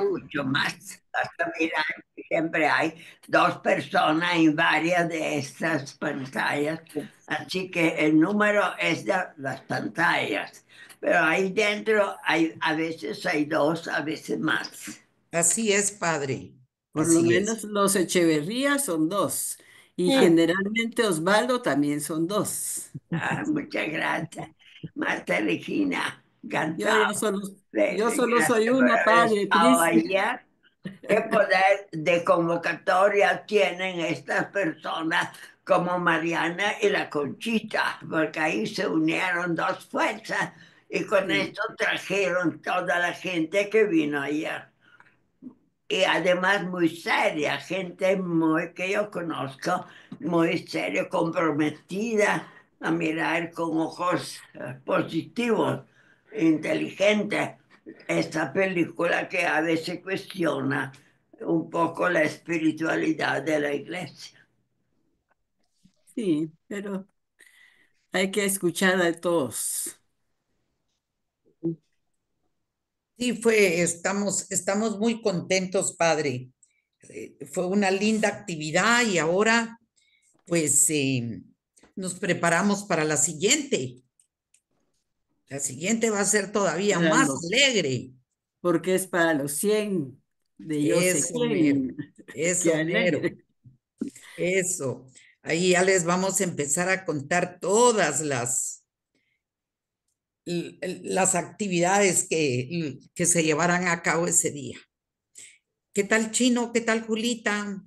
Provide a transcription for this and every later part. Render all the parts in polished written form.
mucho más. Hasta mirar, siempre hay dos personas en varias de estas pantallas, así que el número es de las pantallas, pero ahí dentro hay, a veces hay dos, a veces más. Así es, padre. Por lo Así es. menos los Echeverría son dos. Y Mm. generalmente Osvaldo también son dos. Ah, muchas gracias. Marta Regina, Yo, encantado yo solo, yo solo soy gracias por una, haber padre, estado Cris. ayer. ¿Qué poder de convocatoria tienen estas personas como Mariana y la Conchita? Porque ahí se unieron dos fuerzas y con Sí, esto trajeron toda la gente que vino ayer. Y además muy seria, gente muy que yo conozco, muy seria, comprometida a mirar con ojos positivos, inteligente esta película que a veces cuestiona un poco la espiritualidad de la iglesia. sí, pero hay que escuchar a todos. Sí, estamos muy contentos, padre. Fue una linda actividad y ahora, pues, nos preparamos para la siguiente. La siguiente va a ser todavía Para más los, alegre. porque es para los 100 de yo sé Eso, mero. quién. Qué Eso, mero. alegre. Eso. Ahí ya les vamos a empezar a contar todas las actividades que se llevarán a cabo ese día. ¿Qué tal, Chino? ¿Qué tal, Julita?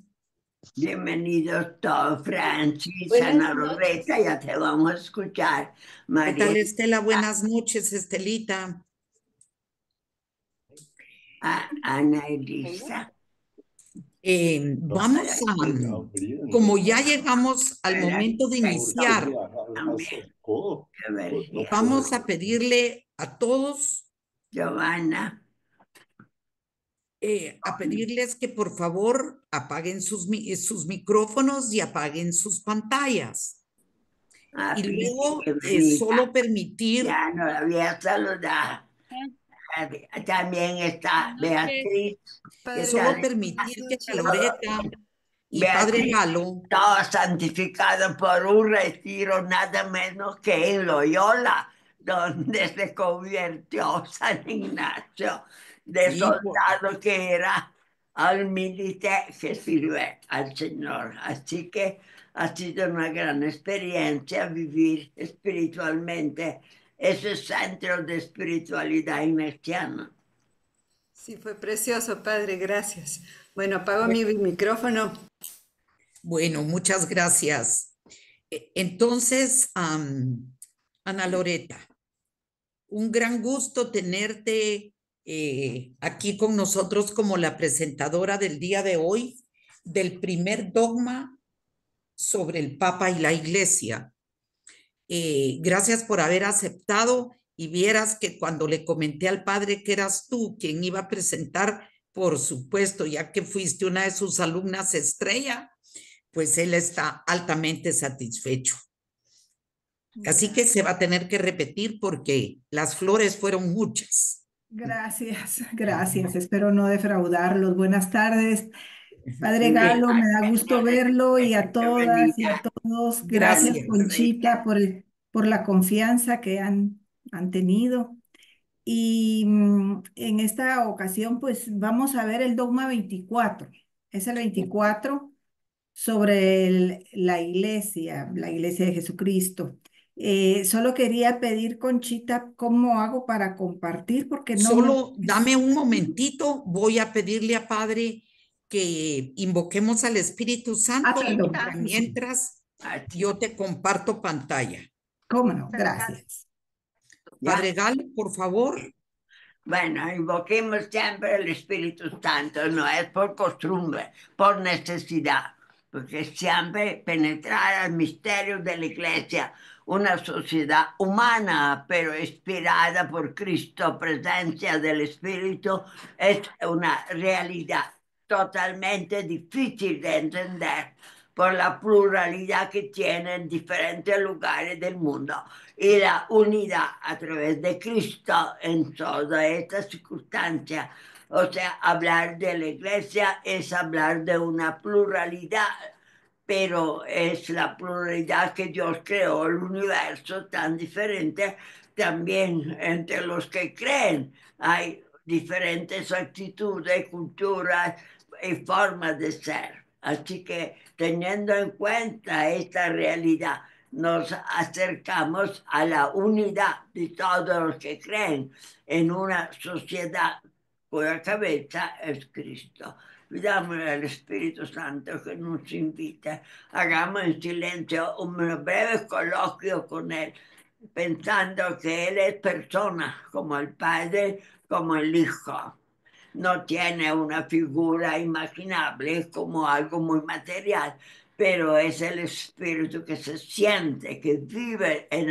Bienvenidos todos, Francis, Buenas Ana Loreta, noches. ya te vamos a escuchar, ¿Qué María, tal, Estela? Buenas noches, Estelita. Ana Elisa. Vamos a, como ya llegamos al Espera, momento de iniciar, también, a ver si vamos a pedirle a todos, Giovanna. a pedirles que por favor apaguen sus micrófonos y apaguen sus pantallas. Y luego Bienvenida. solo permitir, Ya no la había saludado. También está Buenas noches, Beatriz. ¿Qué padre. tal? solo permitir que Noches. Loreta y Padre Beatriz, Galo, todo santificado por un retiro nada menos que en Loyola, donde se convirtió San Ignacio de sí, soldado que era al militar que sirve al Señor. Así que ha sido una gran experiencia vivir espiritualmente ese centro de espiritualidad ignaciana. Sí, fue precioso, padre, gracias. Bueno, apago mi micrófono. bueno, muchas gracias. Entonces, Ana Loreta, un gran gusto tenerte aquí con nosotros como la presentadora del día de hoy del primer dogma sobre el Papa y la Iglesia. Gracias por haber aceptado y vieras que cuando le comenté al padre que eras tú quien iba a presentar, por supuesto, ya que fuiste una de sus alumnas estrella, pues él está altamente satisfecho. Así que se va a tener que repetir porque las flores fueron muchas. Gracias, gracias. Espero no defraudarlos. Buenas tardes, Padre Sí, Galo. Me da gusto verlo y a que todas y a venía todos. Gracias, Gracias. Conchita, por la confianza que han tenido. Y en esta ocasión, pues vamos a ver el dogma 24. Es el 24 sobre la iglesia de Jesucristo. Solo quería pedir, Conchita, ¿cómo hago para compartir? Porque no me... Solo dame un momentito, voy a pedirle a Padre que invoquemos al Espíritu Ah, Santo perdón. mientras así. yo te comparto pantalla. ¿Cómo no? Gracias. ¿Ya? Padre Galo, por favor. Bueno, invoquemos siempre el Espíritu Santo, no es por costumbre, por necesidad, porque siempre penetrar al misterio de la Iglesia, una sociedad humana, pero inspirada por Cristo, presencia del Espíritu, es una realidad totalmente difícil de entender por la pluralidad que tiene en diferentes lugares del mundo y la unidad a través de Cristo en toda esta circunstancia O sea, hablar de la iglesia es hablar de una pluralidad, pero es la pluralidad que Dios creó el universo tan diferente también entre los que creen. Hay diferentes actitudes, culturas y formas de ser. Así que teniendo en cuenta esta realidad, nos acercamos a la unidad de todos los que creen en una sociedad cuya cabeza es Cristo. Pidámosle al Espíritu Santo que nos invite. Hagamos en silencio un breve coloquio con Él, pensando que Él es persona, como el Padre, como el Hijo. No tiene una figura imaginable, es como algo muy material, pero es el espíritu que se siente, que vive en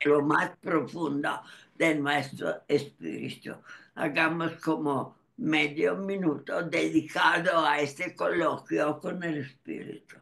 lo más profundo de nuestro espíritu. Hagamos como medio minuto dedicado a este coloquio con el espíritu.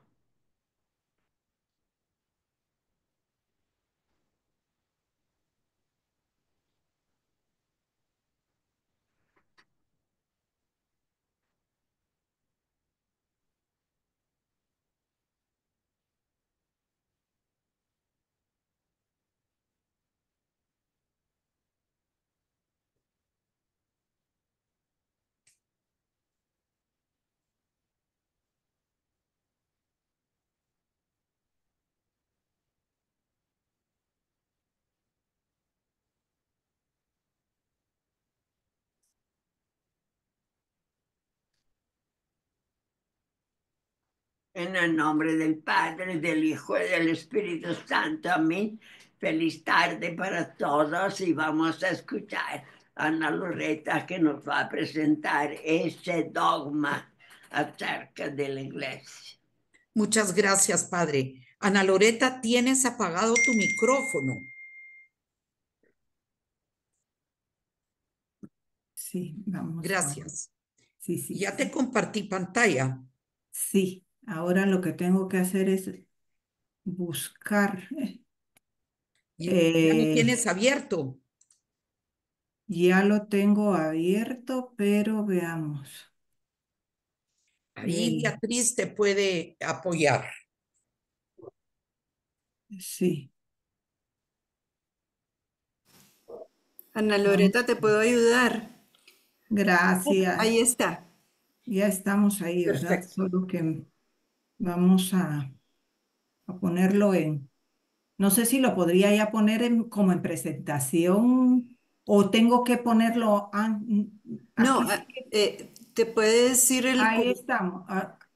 En el nombre del Padre, del Hijo y del Espíritu Santo. Amén. Feliz tarde para todos y vamos a escuchar a Ana Loretta que nos va a presentar ese dogma acerca de la iglesia. Muchas gracias, Padre. Ana Loretta, tienes apagado tu micrófono. Sí, vamos. Gracias. Sí, sí, Ya sí. te compartí pantalla. Sí, ahora lo que tengo que hacer es buscar. Ya lo eh, tienes abierto. ya lo tengo abierto, pero veamos. Ahí Beatriz te puede apoyar. Sí, Ana vamos. Loretta, ¿te puedo ayudar? Gracias. Ahí está. Ya estamos ahí, ¿verdad? Perfecto. Solo que vamos a ponerlo en, no sé si lo podría ya poner como en presentación o tengo que ponerlo No, aquí. Sí, te puedes ir ahí estamos.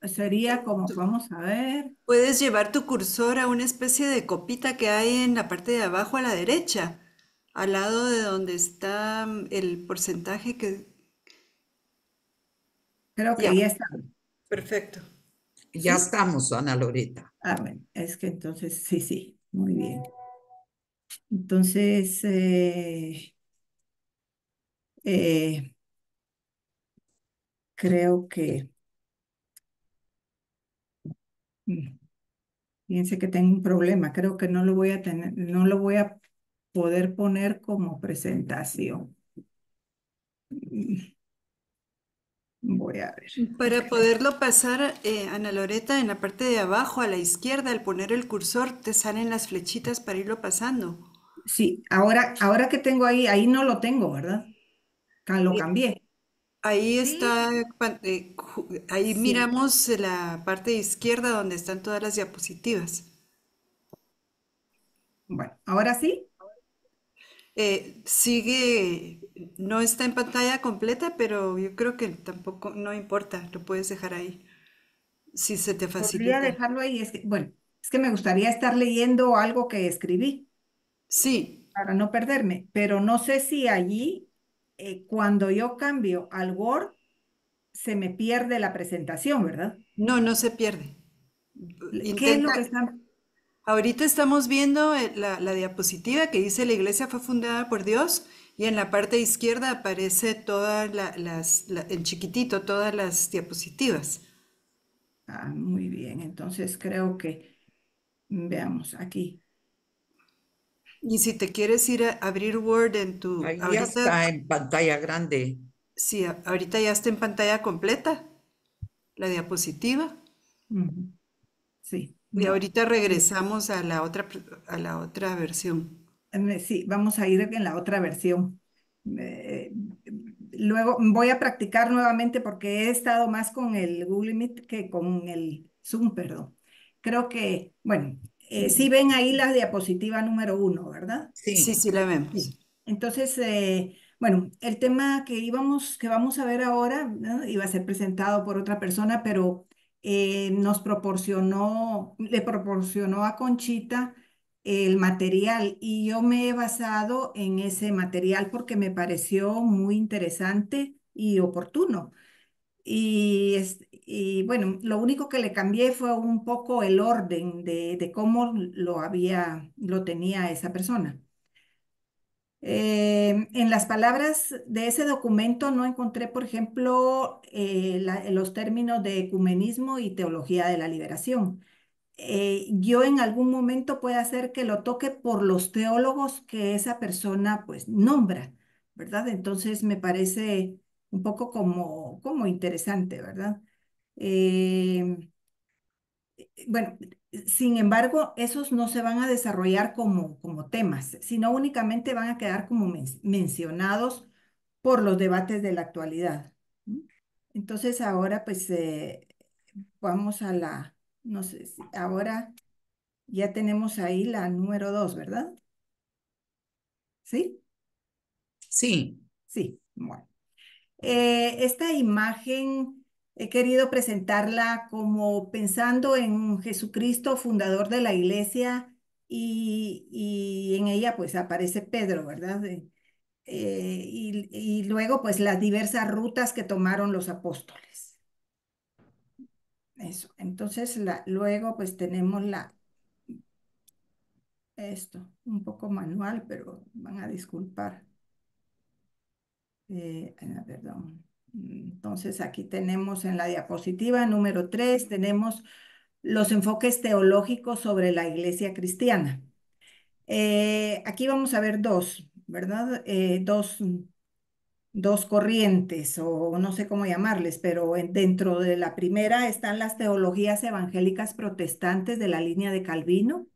Sería como, tú vamos a ver. puedes llevar tu cursor a una especie de copita que hay en la parte de abajo a la derecha, al lado de donde está el porcentaje que... Creo Ya, que ya está. perfecto. Ya ¿Sí? estamos, Ana Loretta. Bueno, es que entonces, sí, sí, muy bien. Entonces, eh, creo que, mm, fíjense que tengo un problema, creo que no lo voy a tener, no lo voy a poder poner como presentación. Mm, Voy a ver. Es Para que poderlo pasar, Ana Loretta, en la parte de abajo a la izquierda, al poner el cursor, te salen las flechitas para irlo pasando. sí, ahora que tengo ahí no lo tengo, ¿verdad? Lo Eh, cambié. Ahí Sí, está, ahí sí. miramos la parte izquierda donde están todas las diapositivas. Bueno, ahora sí. Sigue, no está en pantalla completa, pero yo creo que tampoco, no importa, lo puedes dejar ahí, si se te Podría facilita. dejarlo ahí. Bueno, es que me gustaría estar leyendo algo que escribí Sí, para no perderme, pero no sé si allí, cuando yo cambio al Word, se me pierde la presentación, ¿verdad? no, no se pierde. ¿Qué es lo Intenta, que está? ahorita estamos viendo la diapositiva que dice la iglesia fue fundada por Dios y en la parte izquierda aparece todas en chiquitito todas las diapositivas. Muy bien, entonces creo que, veamos aquí. Y si te quieres ir a abrir Word en tu, Ahí ya ahorita, está en pantalla grande. Sí, ahorita ya está en pantalla completa la diapositiva. Ujú. Sí, Y bueno. ahorita regresamos a a la otra versión. Sí, vamos a ir en la otra versión. Eh, Luego voy a practicar nuevamente porque he estado más con el Google Meet que con el Zoom, perdón. Creo que, bueno, sí ven ahí la diapositiva número 1, ¿verdad? Sí, Sí, sí la Sí. vemos. Entonces, bueno, el tema que vamos a ver ahora, ¿no? Iba a ser presentado por otra persona, pero le proporcionó a Conchita el material y yo me he basado en ese material porque me pareció muy interesante y oportuno. Y bueno, lo único que le cambié fue un poco el orden de cómo lo tenía esa persona. En las palabras de ese documento no encontré, por ejemplo, los términos de ecumenismo y teología de la liberación. Yo en algún momento puede hacer que lo toque por los teólogos que esa persona pues nombra, ¿verdad? Entonces me parece un poco como interesante, ¿verdad? Eh, bueno, sin embargo, esos no se van a desarrollar como temas, sino únicamente van a quedar como mencionados por los debates de la actualidad. ¿Mm? Entonces, ahora pues vamos a no sé si ahora ya tenemos ahí la número 2, ¿verdad? ¿Sí? sí, Sí, bueno. Esta imagen he querido presentarla como pensando en Jesucristo, fundador de la iglesia, y en ella pues aparece Pedro, ¿verdad? Y luego pues las diversas rutas que tomaron los apóstoles. Eso. Entonces luego pues tenemos esto, un poco manual, pero van a disculpar. Perdón. Entonces, aquí tenemos en la diapositiva número 3, tenemos los enfoques teológicos sobre la iglesia cristiana. Aquí vamos a ver dos, ¿verdad? Dos corrientes, o no sé cómo llamarles, pero dentro de la primera están las teologías evangélicas protestantes de la línea de Calvino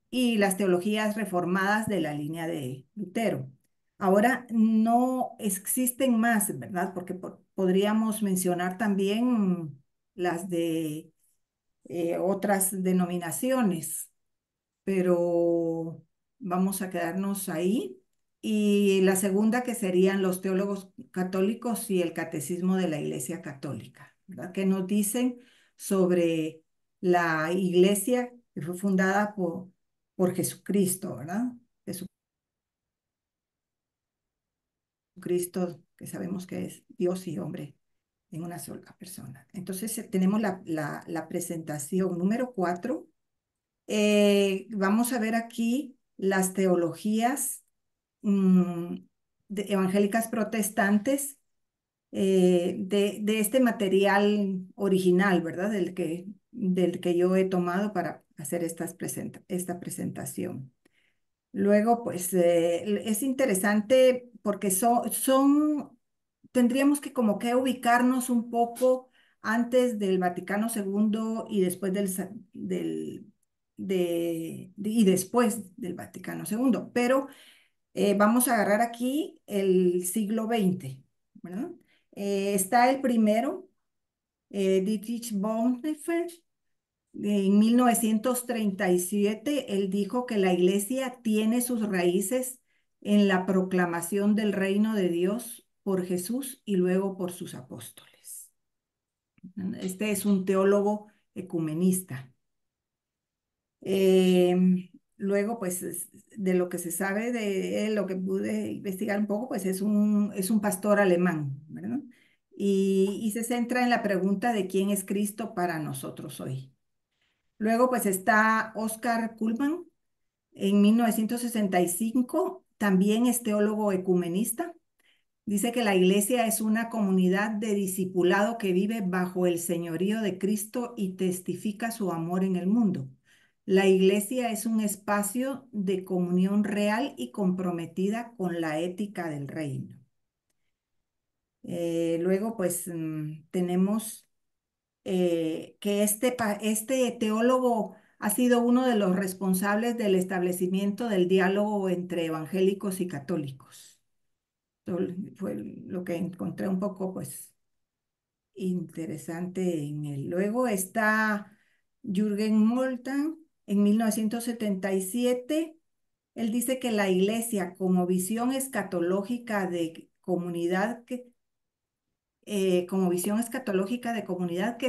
y las teologías reformadas de la línea de Lutero. Ahora no existen más, ¿verdad? Porque podríamos mencionar también las de otras denominaciones, pero vamos a quedarnos ahí. Y la segunda que serían los teólogos católicos y el catecismo de la Iglesia Católica, ¿verdad? Que nos dicen sobre la iglesia que fue fundada por Jesucristo, ¿verdad? Jesucristo, que sabemos que es Dios y hombre en una sola persona. Entonces tenemos la presentación número 4. Vamos a ver aquí las teologías mm, evangélicas protestantes de este material original, ¿verdad? Del que yo he tomado para hacer esta presentación. Luego, pues es interesante porque tendríamos que como que ubicarnos un poco antes del Vaticano II y después y después del Vaticano II. Pero vamos a agarrar aquí el siglo XX, ¿verdad? Está el primero, Dietrich Bonhoeffer. En 1937, él dijo que la iglesia tiene sus raíces en la proclamación del reino de Dios por Jesús y luego por sus apóstoles. Este es un teólogo ecumenista. Luego, pues, de lo que se sabe de él, lo que pude investigar un poco, pues es un pastor alemán, ¿verdad? Y se centra en la pregunta de quién es Cristo para nosotros hoy. Luego, pues está Oscar Cullmann, en 1965, también es teólogo ecumenista. Dice que la iglesia es una comunidad de discipulado que vive bajo el señorío de Cristo y testifica su amor en el mundo. La iglesia es un espacio de comunión real y comprometida con la ética del reino. Luego, pues tenemos que este teólogo ha sido uno de los responsables del establecimiento del diálogo entre evangélicos y católicos. Fue lo que encontré un poco, pues, interesante en él. Luego está Jürgen Moltmann en 1977. Él dice que la iglesia como visión escatológica de comunidad que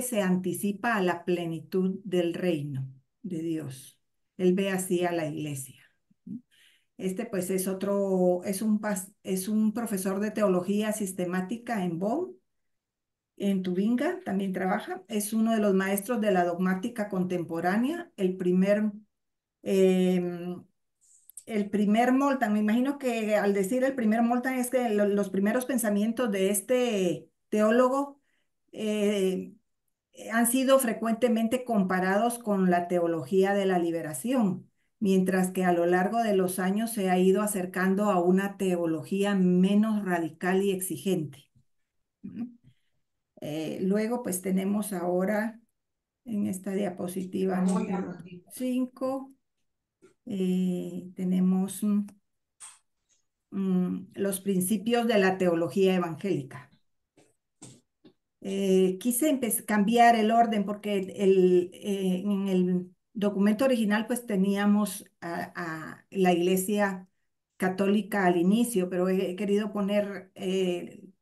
se anticipa a la plenitud del reino de Dios. Él ve así a la iglesia. Este pues es un profesor de teología sistemática en Bonn, en Tubinga también trabaja. Es uno de los maestros de la dogmática contemporánea, em, el primer Moltmann. Me imagino que al decir el primer Moltmann es que los primeros pensamientos de este teólogo eh, han sido frecuentemente comparados con la teología de la liberación, mientras que a lo largo de los años se ha ido acercando a una teología menos radical y exigente. Luego, pues tenemos ahora en esta diapositiva número 5, tenemos los principios de la teología evangélica. Quise cambiar el orden porque en el documento original pues teníamos a la Iglesia Católica al inicio, pero he querido poner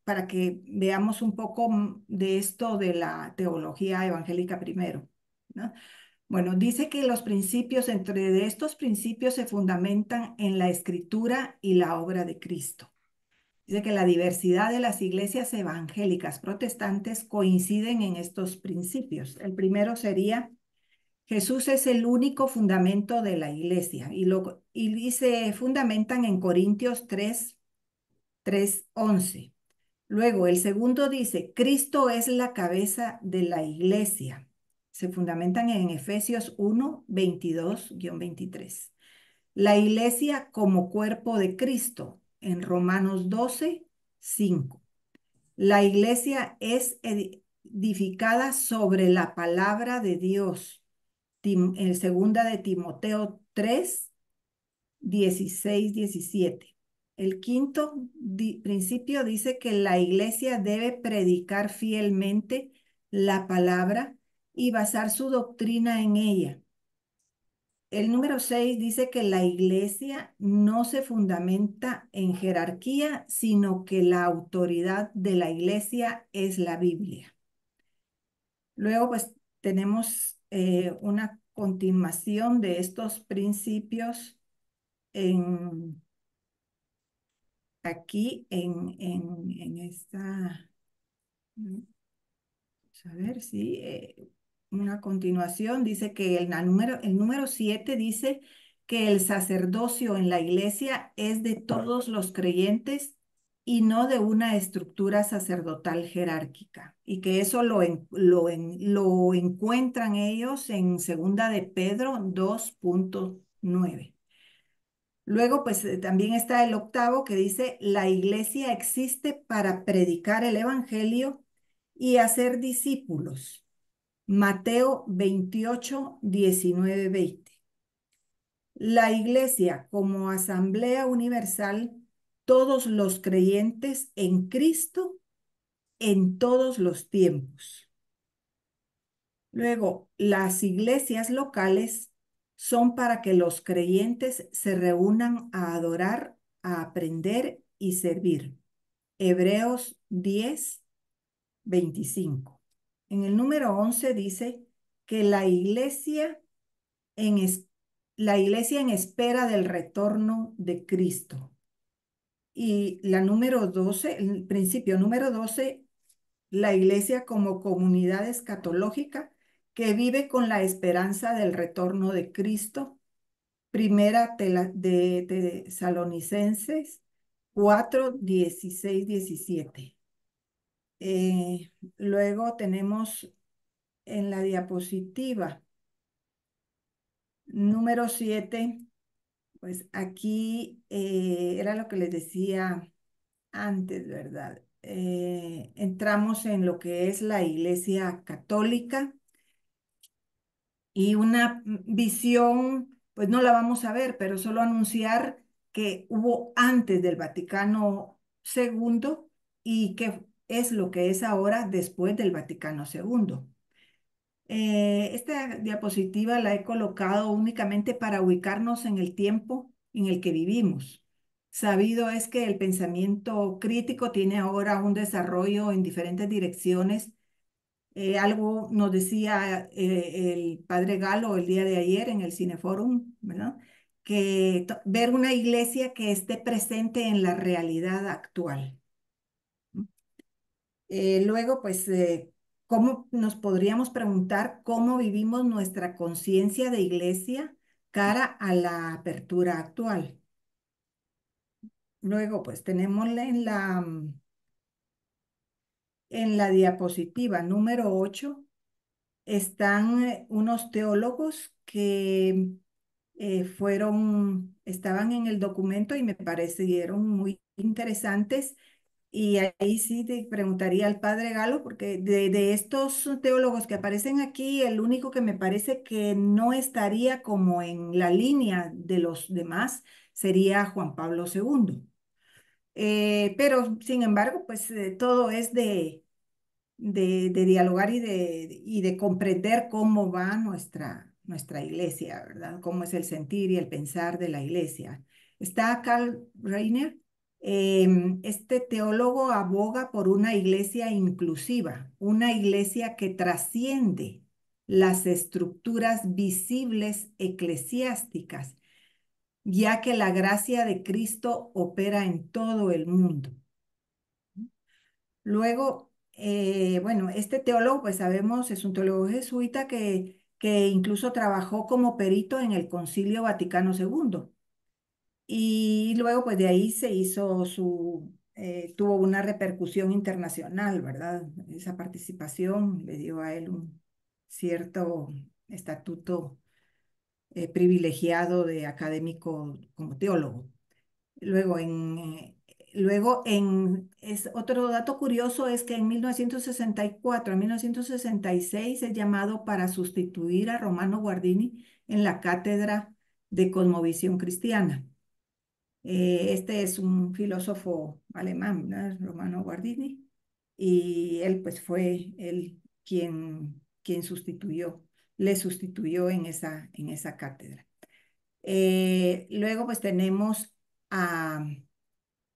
para que veamos un poco de esto de la teología evangélica primero, ¿no? Bueno, dice que los principios, entre de estos principios se fundamentan en la escritura y la obra de Cristo. Dice que la diversidad de las iglesias evangélicas protestantes coinciden en estos principios. El primero sería: Jesús es el único fundamento de la iglesia y se fundamentan en Corintios 3:11. Luego, el segundo dice: Cristo es la cabeza de la iglesia. Se fundamentan en Efesios 1:22-23. La iglesia como cuerpo de Cristo en Romanos 12:5. La iglesia es edificada sobre la palabra de Dios. En segunda de Timoteo 3:16-17. El quinto principio dice que la iglesia debe predicar fielmente la palabra y basar su doctrina en ella. El número 6 dice que la iglesia no se fundamenta en jerarquía, sino que la autoridad de la iglesia es la Biblia. Luego, pues, tenemos una continuación de estos principios aquí en esta. A ver, sí, una continuación dice que el número 7 dice que el sacerdocio en la iglesia es de todos los creyentes y no de una estructura sacerdotal jerárquica, y que eso lo encuentran ellos en segunda de Pedro 2:9. Luego, pues también está el octavo que dice: la iglesia existe para predicar el evangelio y hacer discípulos. Mateo 28:19-20. La iglesia como asamblea universal, todos los creyentes en Cristo en todos los tiempos. Luego, las iglesias locales son para que los creyentes se reúnan a adorar, a aprender y servir. Hebreos 10:25. En el número 11 dice que la iglesia en espera del retorno de Cristo. Y la número 12, el principio número 12, la iglesia como comunidad escatológica que vive con la esperanza del retorno de Cristo. Primera de Tesalonicenses 4:16-17. Luego tenemos en la diapositiva número 7, pues aquí era lo que les decía antes, ¿verdad? entramos en lo que es la Iglesia Católica y una visión, pues no la vamos a ver, pero solo anunciar que hubo antes del Vaticano II y que es lo que es ahora después del Vaticano II. Esta diapositiva la he colocado únicamente para ubicarnos en el tiempo en el que vivimos. Sabido es que el pensamiento crítico tiene ahora un desarrollo en diferentes direcciones. Algo nos decía el padre Galo el día de ayer en el Cineforum, ¿verdad? Que ver una iglesia que esté presente en la realidad actual. Luego, pues, ¿cómo nos podríamos preguntar cómo vivimos nuestra conciencia de iglesia cara a la apertura actual? Luego, pues, tenemos en la diapositiva número 8, están unos teólogos que estaban en el documento y me parecieron muy interesantes. Y ahí sí te preguntaría al padre Galo, porque de estos teólogos que aparecen aquí, el único que me parece que no estaría como en la línea de los demás sería Juan Pablo II. Pero, sin embargo, pues todo es de dialogar y de comprender cómo va nuestra iglesia, ¿verdad? Cómo es el sentir y el pensar de la iglesia. Está Karl Rahner. Este teólogo aboga por una iglesia inclusiva, una iglesia que trasciende las estructuras visibles eclesiásticas, ya que la gracia de Cristo opera en todo el mundo. Luego, bueno, este teólogo, pues sabemos, es un teólogo jesuita que incluso trabajó como perito en el Concilio Vaticano II. Y luego, pues de ahí se hizo tuvo una repercusión internacional, ¿verdad? Esa participación le dio a él un cierto estatuto privilegiado de académico como teólogo. Luego, otro dato curioso es que en 1964 a 1966 es llamado para sustituir a Romano Guardini en la cátedra de Cosmovisión Cristiana. Este es un filósofo alemán, ¿verdad? Romano Guardini, y él pues fue él quien le sustituyó en esa cátedra. Luego pues tenemos a,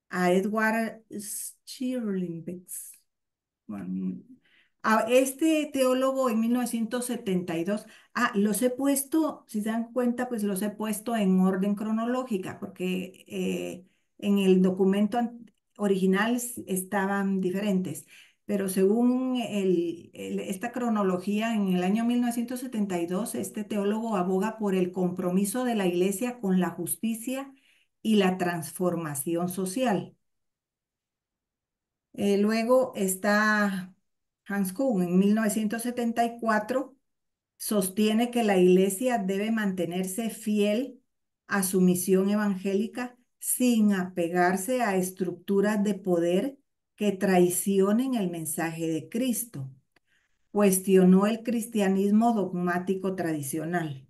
a Edward Schirlimbix. Bueno, a este teólogo en 1972, los he puesto, si se dan cuenta, pues los he puesto en orden cronológica, porque en el documento original estaban diferentes, pero según esta cronología, en el año 1972, este teólogo aboga por el compromiso de la Iglesia con la justicia y la transformación social. Luego está Hans Kuhn en 1974, sostiene que la iglesia debe mantenerse fiel a su misión evangélica sin apegarse a estructuras de poder que traicionen el mensaje de Cristo. Cuestionó el cristianismo dogmático tradicional.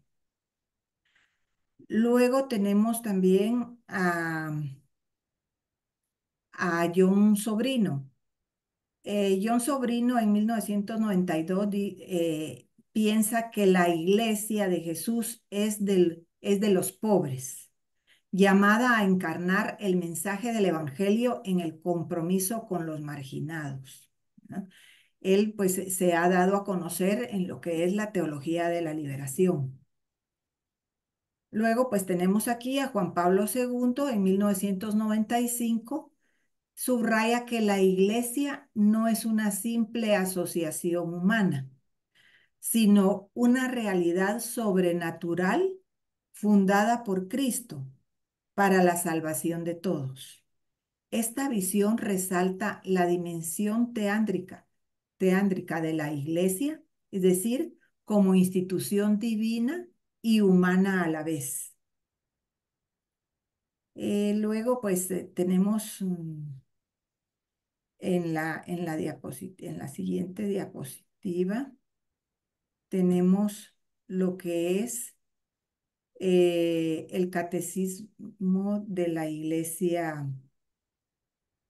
Luego tenemos también a John Sobrino. John Sobrino en 1992 piensa que la iglesia de Jesús es de los pobres, llamada a encarnar el mensaje del evangelio en el compromiso con los marginados, ¿no? Él pues se ha dado a conocer en lo que es la teología de la liberación. Luego pues tenemos aquí a Juan Pablo II en 1995. Subraya que la iglesia no es una simple asociación humana, sino una realidad sobrenatural fundada por Cristo para la salvación de todos. Esta visión resalta la dimensión teándrica de la iglesia, es decir, como institución divina y humana a la vez. Luego, pues tenemos en la siguiente diapositiva tenemos lo que es el catecismo de la Iglesia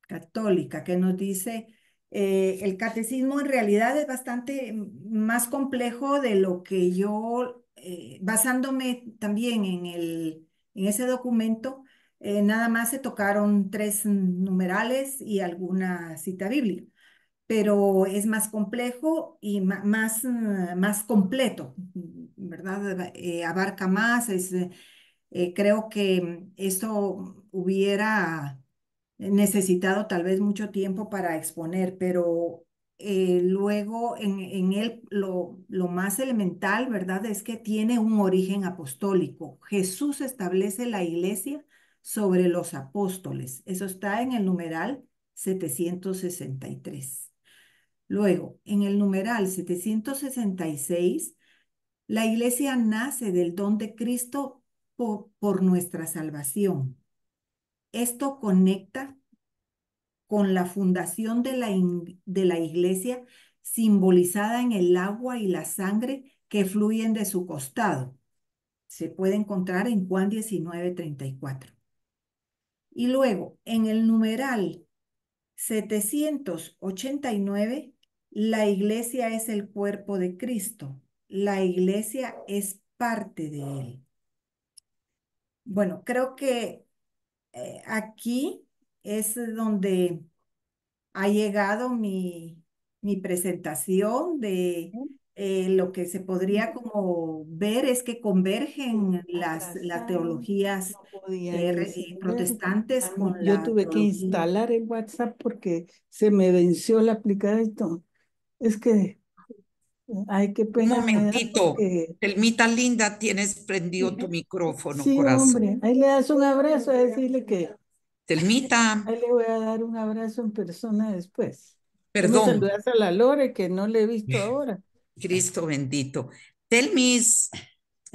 Católica, que nos dice, el catecismo en realidad es bastante más complejo de lo que yo, basándome también en ese documento, nada más se tocaron 3 numerales y alguna cita bíblica, pero es más complejo y más completo, ¿verdad? Abarca más, creo que esto hubiera necesitado tal vez mucho tiempo para exponer, pero luego en él lo más elemental, ¿verdad? Es que tiene un origen apostólico. Jesús establece la iglesia sobre los apóstoles. Eso está en el numeral 763. Luego, en el numeral 766, la iglesia nace del don de Cristo por nuestra salvación. Esto conecta con la fundación de la iglesia simbolizada en el agua y la sangre que fluyen de su costado. Se puede encontrar en Juan 19:34. Y luego, en el numeral 789, la iglesia es el cuerpo de Cristo. La iglesia es parte de él. Bueno, creo que aquí es donde ha llegado mi presentación de lo que se podría como ver es que convergen las Atrasaron, teologías no podía encender. protestantes con Yo la tuve que teología. instalar el WhatsApp porque se me venció la aplicación. Es que, ay, qué Un pena me da momentito. porque, Telmita linda, tienes prendido tu micrófono, sí, corazón. hombre, ahí le das un abrazo a decirle que, Telmita, ahí le voy a dar un abrazo en persona después. Ahí me perdón. saludas a la Lore, que no le he visto ahora. Cristo bendito. Telmis,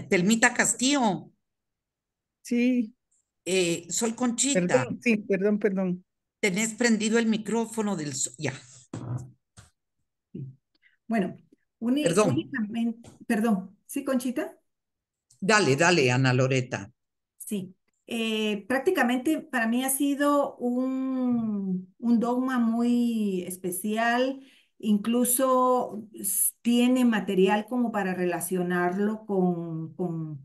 Telmita Castillo, Sí, soy Conchita. perdón, sí, perdón, perdón. Tenés prendido el micrófono del... Ya, Bueno, perdón. únicamente, perdón, ¿sí, Conchita? Dale, dale, Ana Loreta. Sí, prácticamente para mí ha sido un dogma muy especial, incluso tiene material como para relacionarlo con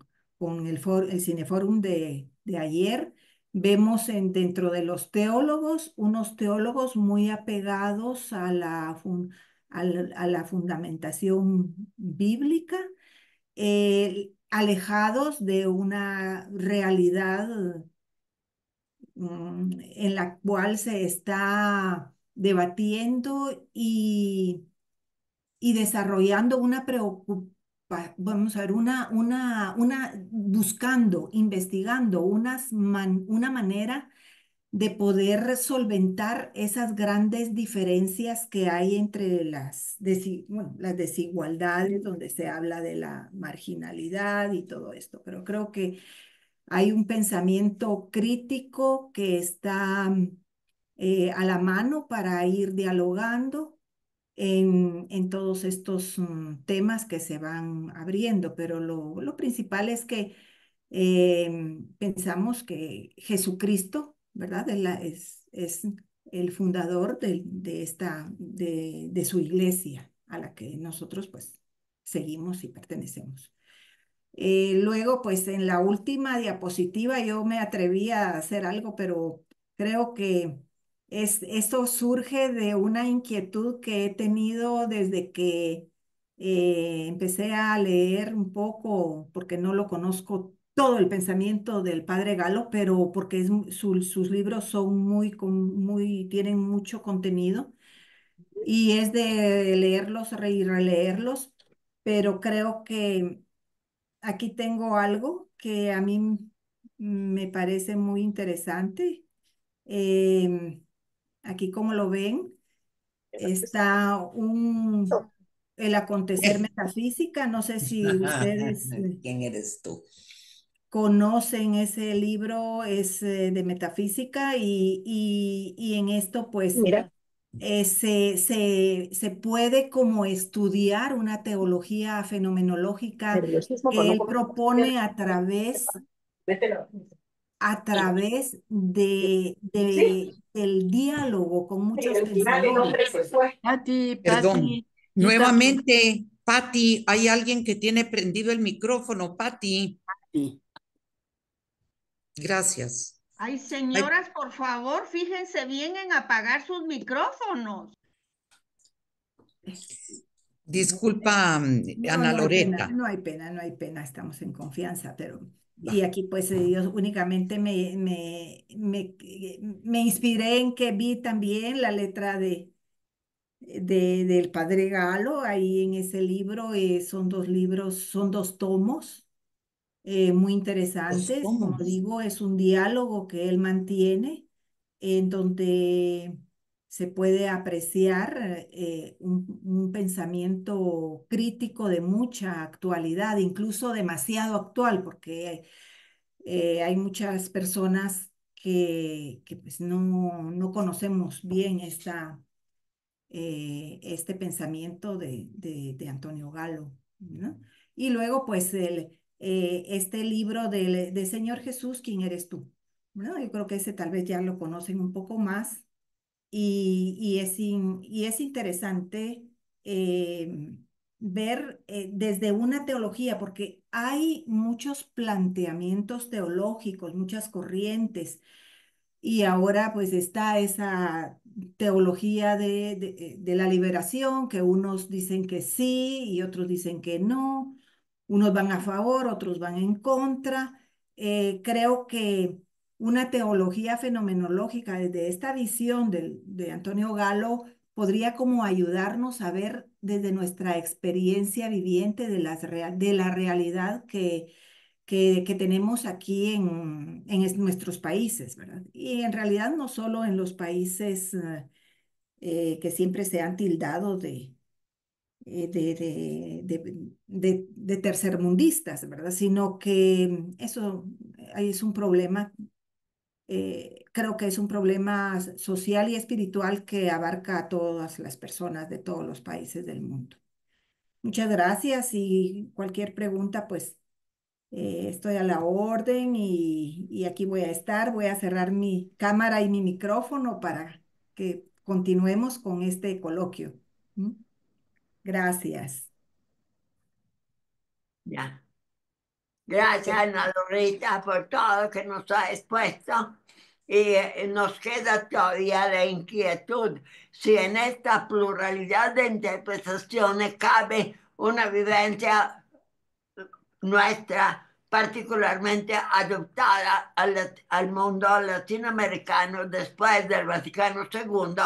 el Cineforum de ayer. Vemos dentro de los teólogos, unos teólogos muy apegados a la fundamentación bíblica, alejados de una realidad en la cual se está debatiendo y desarrollando una vamos a ver, buscando, investigando una manera de poder solventar esas grandes diferencias que hay entre bueno, las desigualdades, donde se habla de la marginalidad y todo esto. Pero creo que hay un pensamiento crítico que está a la mano para ir dialogando en todos estos temas que se van abriendo, pero lo principal es que pensamos que Jesucristo, ¿verdad? Es el fundador de su iglesia, a la que nosotros pues seguimos y pertenecemos. Luego, pues en la última diapositiva yo me atreví a hacer algo, pero creo que esto surge de una inquietud que he tenido desde que empecé a leer un poco, porque no lo conozco todo el pensamiento del padre Galo, pero porque sus libros son tienen mucho contenido y es de leerlos y releerlos, pero creo que aquí tengo algo que a mí me parece muy interesante. Em, Aquí, como lo ven, está el acontecer metafísica. No sé si ustedes ¿Quién eres tú? conocen ese libro, es de metafísica y en esto, pues, Mira. se puede como estudiar una teología fenomenológica que él propone del diálogo con muchos pensadores. Perdón. Nuevamente, Patti, hay alguien que tiene prendido el micrófono. Patti, Sí. gracias. Ay, Ay, señoras, por favor, fíjense bien en apagar sus micrófonos. disculpa, Ana No hay pena, Loreta. no hay pena, no hay pena, estamos en confianza, y aquí pues Dios únicamente me inspiré en que vi también la letra del Padre Galo, ahí en ese libro, son dos libros, son dos tomos, muy Los interesantes. Como tomos. digo, es un diálogo que él mantiene en donde se puede apreciar un pensamiento crítico de mucha actualidad, incluso demasiado actual, porque hay muchas personas que pues no conocemos bien este pensamiento de Antonio Galo, ¿no? Y luego, pues, este libro de Señor Jesús, ¿quién eres tú? ¿No? Yo creo que ese tal vez ya lo conocen un poco más y es interesante ver desde una teología, porque hay muchos planteamientos teológicos, muchas corrientes y ahora pues está esa teología de la liberación, que unos dicen que sí y otros dicen que no, unos van a favor, otros van en contra. Creo que una teología fenomenológica desde esta visión de Antonio Galo podría como ayudarnos a ver desde nuestra experiencia viviente de la realidad que tenemos aquí nuestros países, ¿verdad? Y en realidad no solo en los países que siempre se han tildado de tercermundistas, ¿verdad? Sino que eso ahí es un problema, creo que es un problema social y espiritual que abarca a todas las personas de todos los países del mundo. Muchas gracias y cualquier pregunta, pues estoy a la orden y aquí voy a estar. Voy a cerrar mi cámara y mi micrófono para que continuemos con este coloquio. ¿Mm? Gracias. Ya. Gracias, Ana Lorita, por todo que nos ha expuesto. Y nos queda todavía la inquietud si en esta pluralidad de interpretaciones cabe una vivencia nuestra particularmente adoptada al mundo latinoamericano después del Vaticano II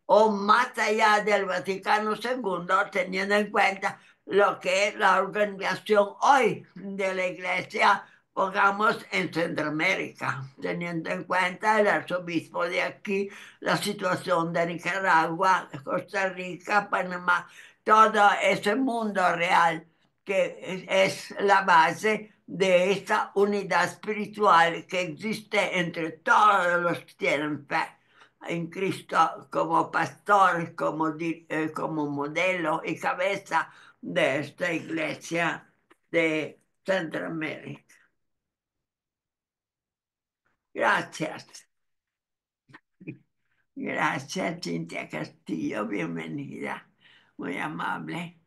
o más allá del Vaticano II, teniendo en cuenta lo que es la organización hoy de la Iglesia, pongamos en Centroamérica, teniendo en cuenta el arzobispo de aquí, la situación de Nicaragua, Costa Rica, Panamá, todo ese mundo real que es la base de esta unidad espiritual que existe entre todos los que tienen fe en Cristo como pastor, como modelo y cabeza de esta iglesia de Centroamérica. Gracias. Gracias, Cintia Castillo, bienvenida, muy amable.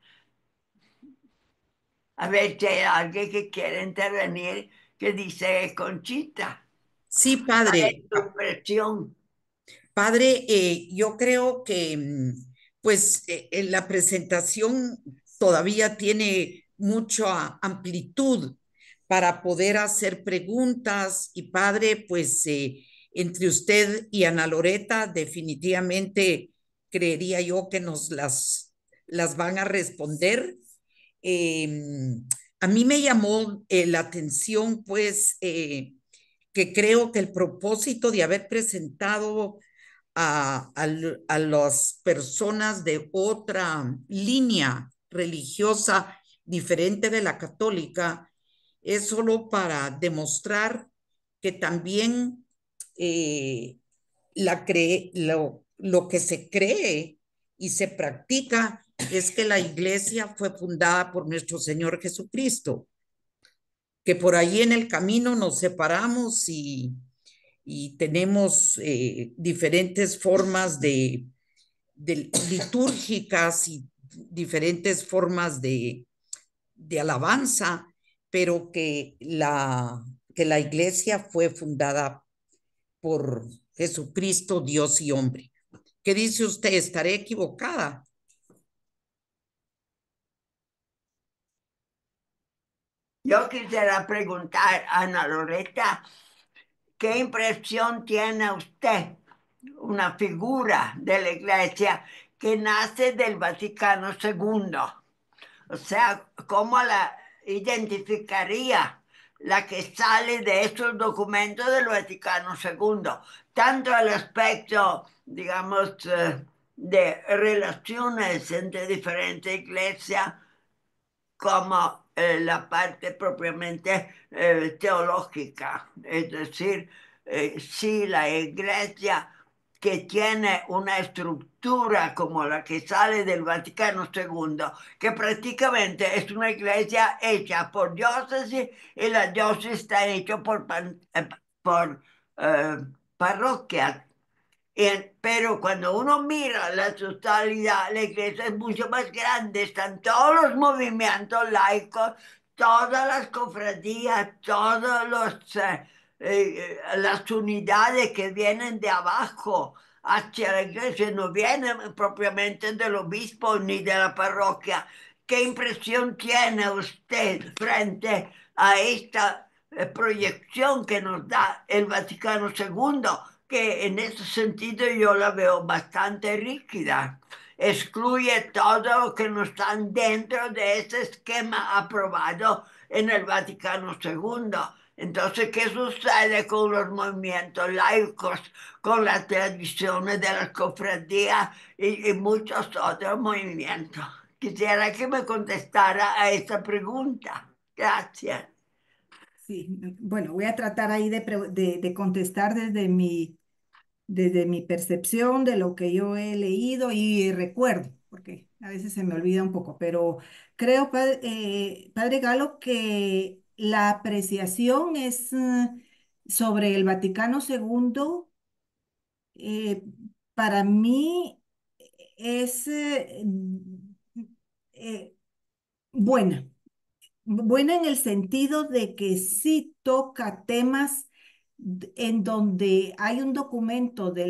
A ver si hay alguien que quiere intervenir que dice Conchita. Sí, ¿Cuál padre. es tu impresión? Padre, yo creo que pues en la presentación todavía tiene mucha amplitud para poder hacer preguntas y padre, pues entre usted y Ana Loreta definitivamente creería yo que nos las van a responder. A mí me llamó la atención pues que creo que el propósito de haber presentado a las personas de otra línea religiosa diferente de la católica es solo para demostrar que también lo que se cree y se practica es que la iglesia fue fundada por nuestro Señor Jesucristo, que por ahí en el camino nos separamos y tenemos diferentes formas de litúrgicas y diferentes formas de alabanza, pero que la iglesia fue fundada por Jesucristo, Dios y hombre. ¿Qué dice usted? ¿Estaré equivocada? Yo quisiera preguntar a Ana Loretta, ¿qué impresión tiene usted? Una figura de la iglesia que nace del Vaticano II. O sea, ¿cómo la identificaría la que sale de estos documentos del Vaticano II? Tanto el aspecto, digamos, de relaciones entre diferentes iglesias, como la parte propiamente teológica. Es decir, si la iglesia que tiene una estructura como la que sale del Vaticano II, que prácticamente es una iglesia hecha por diócesis y la diócesis está hecha por eh, parroquias. Pero cuando uno mira la totalidad, la iglesia es mucho más grande, están todos los movimientos laicos, todas las cofradías, todas las unidades que vienen de abajo hacia la iglesia, no vienen propiamente del obispo ni de la parroquia. ¿Qué impresión tiene usted frente a esta proyección que nos da el Vaticano II? Que en ese sentido yo la veo bastante rígida. Excluye todo lo que no están dentro de ese esquema aprobado en el Vaticano II. Entonces, ¿qué sucede con los movimientos laicos, con las tradiciones de las cofradías y muchos otros movimientos? Quisiera que me contestara a esta pregunta. Gracias. Sí, bueno, voy a tratar ahí de contestar desde mi percepción de lo que yo he leído y recuerdo, porque a veces se me olvida un poco, pero creo, padre Galo, que la apreciación es sobre el Vaticano II, eh, para mí es eh, buena. Buena en el sentido de que sí toca temas en donde hay un documento de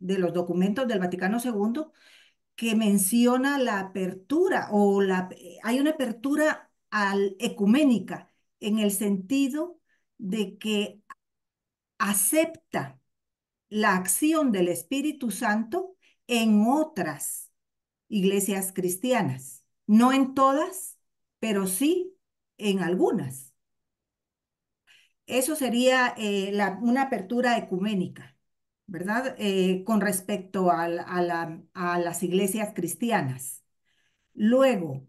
los documentos del Vaticano II que menciona la apertura hay una apertura ecuménica en el sentido de que acepta la acción del Espíritu Santo en otras iglesias cristianas. No en todas, pero sí en algunas. Eso sería una apertura ecuménica, ¿verdad? Con respecto a las iglesias cristianas. Luego,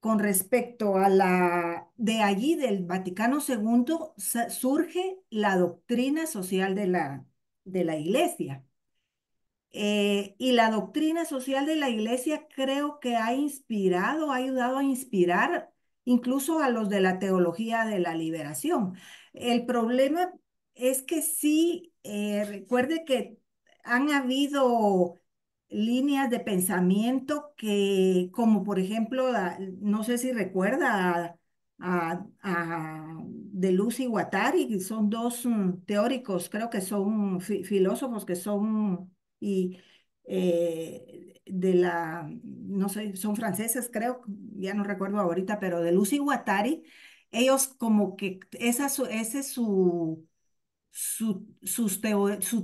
con respecto de allí, del Vaticano II, surge la doctrina social de la iglesia. Y la doctrina social de la iglesia creo que ha inspirado, ha ayudado a inspirar incluso a los de la teología de la liberación. El problema es que sí, recuerde que han habido líneas de pensamiento que, como por ejemplo, no sé si recuerda a Deleuze y Guattari, que son dos teóricos, creo que son filósofos que son y no sé, son franceses, creo, ya no recuerdo ahorita, pero de Lucy Guattari, ellos como que ese es su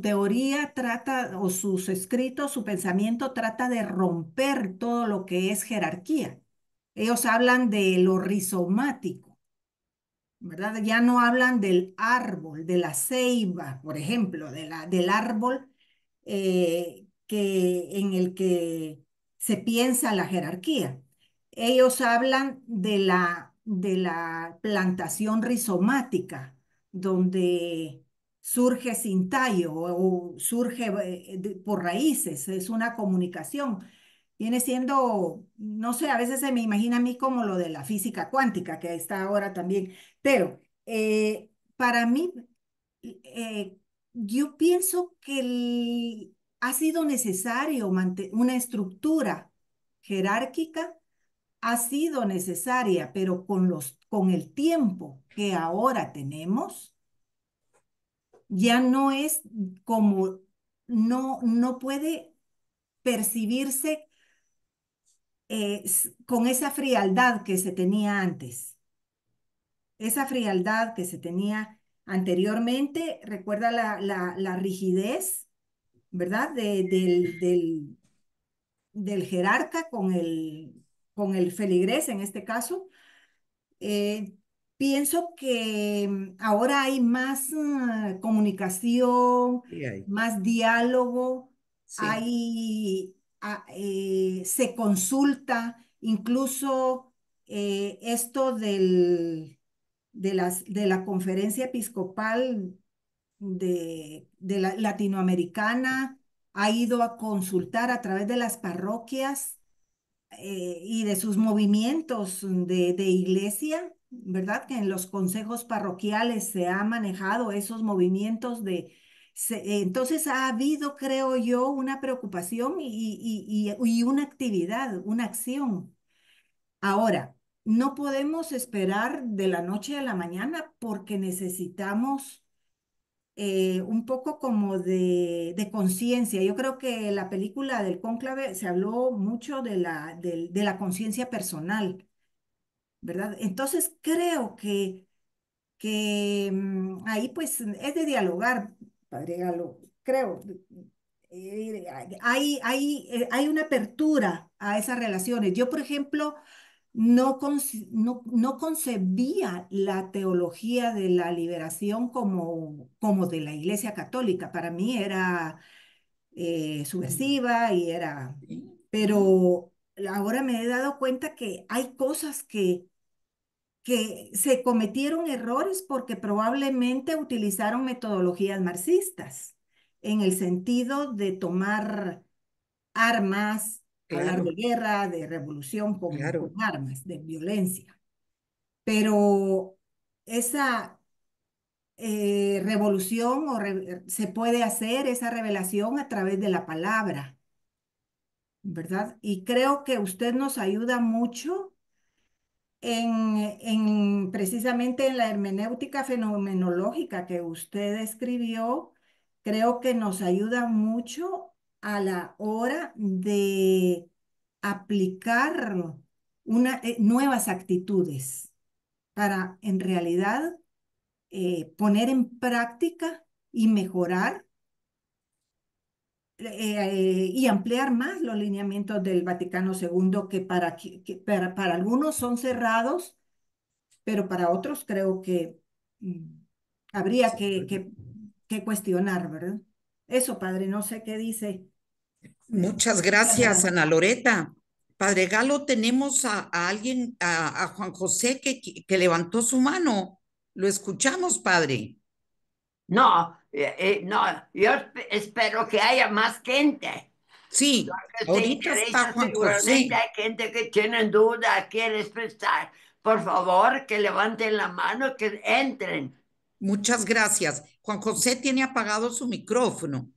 teoría trata, o sus escritos, su pensamiento trata de romper todo lo que es jerarquía. Ellos hablan de lo rizomático, ¿verdad? Ya no hablan del árbol, de la ceiba, por ejemplo, del árbol en el que se piensa la jerarquía. Ellos hablan de la plantación rizomática, donde surge sin tallo o surge por raíces, es una comunicación. Viene siendo, no sé, a veces se me imagina a mí como lo de la física cuántica, que está ahora también, pero para mí, eh, yo pienso que ha sido necesario una estructura jerárquica, ha sido necesaria, pero con el tiempo que ahora tenemos, ya no es como, no puede percibirse con esa frialdad que se tenía antes. Esa frialdad que se tenía anteriormente, recuerda la rigidez, ¿verdad? Del jerarca con el feligrés en este caso. Eh, Pienso que ahora hay más comunicación, Sí, más diálogo, sí, se consulta, incluso esto de la conferencia episcopal de la latinoamericana ha ido a consultar a través de las parroquias y de sus movimientos de iglesia, ¿verdad? Que en los consejos parroquiales se ha manejado esos movimientos entonces ha habido, creo yo, una preocupación y una actividad, una acción. Ahora, no podemos esperar de la noche a la mañana porque necesitamos un poco como de conciencia. Yo creo que en la película del Cónclave se habló mucho de la conciencia personal, ¿verdad? Entonces creo que ahí pues es de dialogar, Padre Galo, creo. Hay una apertura a esas relaciones. Yo, por ejemplo, no concebía la teología de la liberación como de la Iglesia Católica. Para mí era subversiva y era... sí. Pero ahora me he dado cuenta que hay cosas que se cometieron errores porque probablemente utilizaron metodologías marxistas en el sentido de tomar armas, hablar de Claro, guerra, de revolución con claro. armas, de violencia. Pero esa revolución se puede hacer, esa revelación a través de la palabra, ¿verdad? Y creo que usted nos ayuda mucho precisamente en la hermenéutica fenomenológica que usted escribió, creo que nos ayuda mucho a la hora de aplicar nuevas actitudes para en realidad poner en práctica y mejorar y ampliar más los lineamientos del Vaticano II, que para algunos son cerrados, pero para otros creo que mm, habría que cuestionar, ¿verdad? Eso, padre, no sé qué dice. Muchas Muchas gracias, gracias. Ana Loreta. Padre Galo, tenemos a alguien, a Juan José, que levantó su mano. Lo escuchamos, padre. No, no, yo espero que haya más gente. Lo Sí, que se ahorita está interesa, Juan seguramente José. hay gente que tiene duda, quiere expresar. Por favor, que levanten la mano, que entren. Muchas gracias. Juan José tiene apagado su micrófono.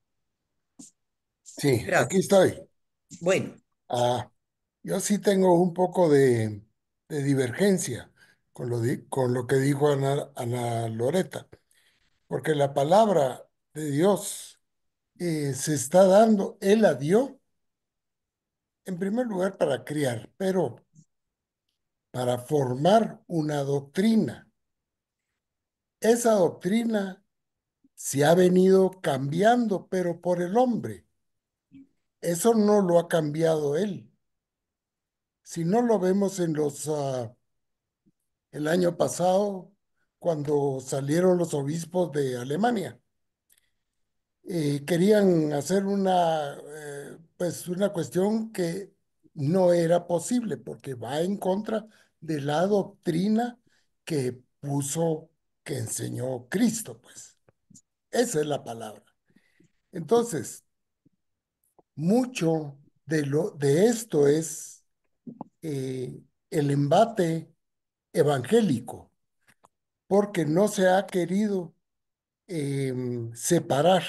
Sí, aquí Gracias. estoy. Bueno, Ah, yo sí tengo un poco de divergencia con lo que dijo Ana Loreta, porque la palabra de Dios se está dando, Él la dio, en primer lugar para criar, pero para formar una doctrina. Esa doctrina se ha venido cambiando, pero por el hombre. Eso no lo ha cambiado Él. Si no lo vemos el año pasado, cuando salieron los obispos de Alemania. Querían hacer pues una cuestión que no era posible porque va en contra de la doctrina que puso, que enseñó Cristo, pues. Esa es la palabra. Entonces, mucho de esto es el embate evangélico, porque no se ha querido separar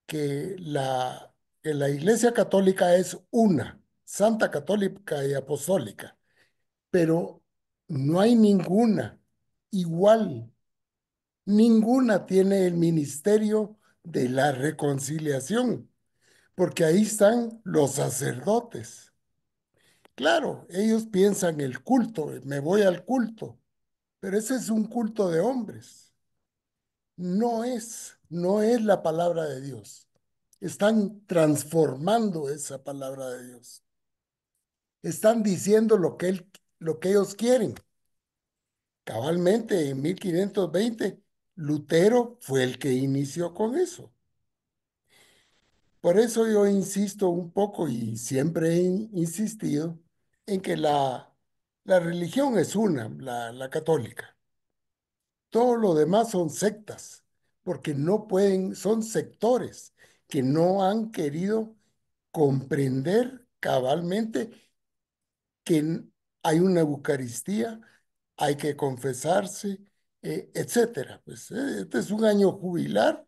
que la Iglesia Católica es una, Santa Católica y Apostólica, pero no hay ninguna igual, ninguna tiene el ministerio de la reconciliación, porque ahí están los sacerdotes. Claro, ellos piensan el culto, me voy al culto, pero ese es un culto de hombres. No es la palabra de Dios. Están transformando esa palabra de Dios. Están diciendo lo que ellos quieren. Cabalmente, en 1520, Lutero fue el que inició con eso. Por eso yo insisto un poco y siempre he insistido en que la religión es una, la católica. Todo lo demás son sectas, porque no pueden, son sectores que no han querido comprender cabalmente que hay una Eucaristía, hay que confesarse, etcétera. Pues este es un año jubilar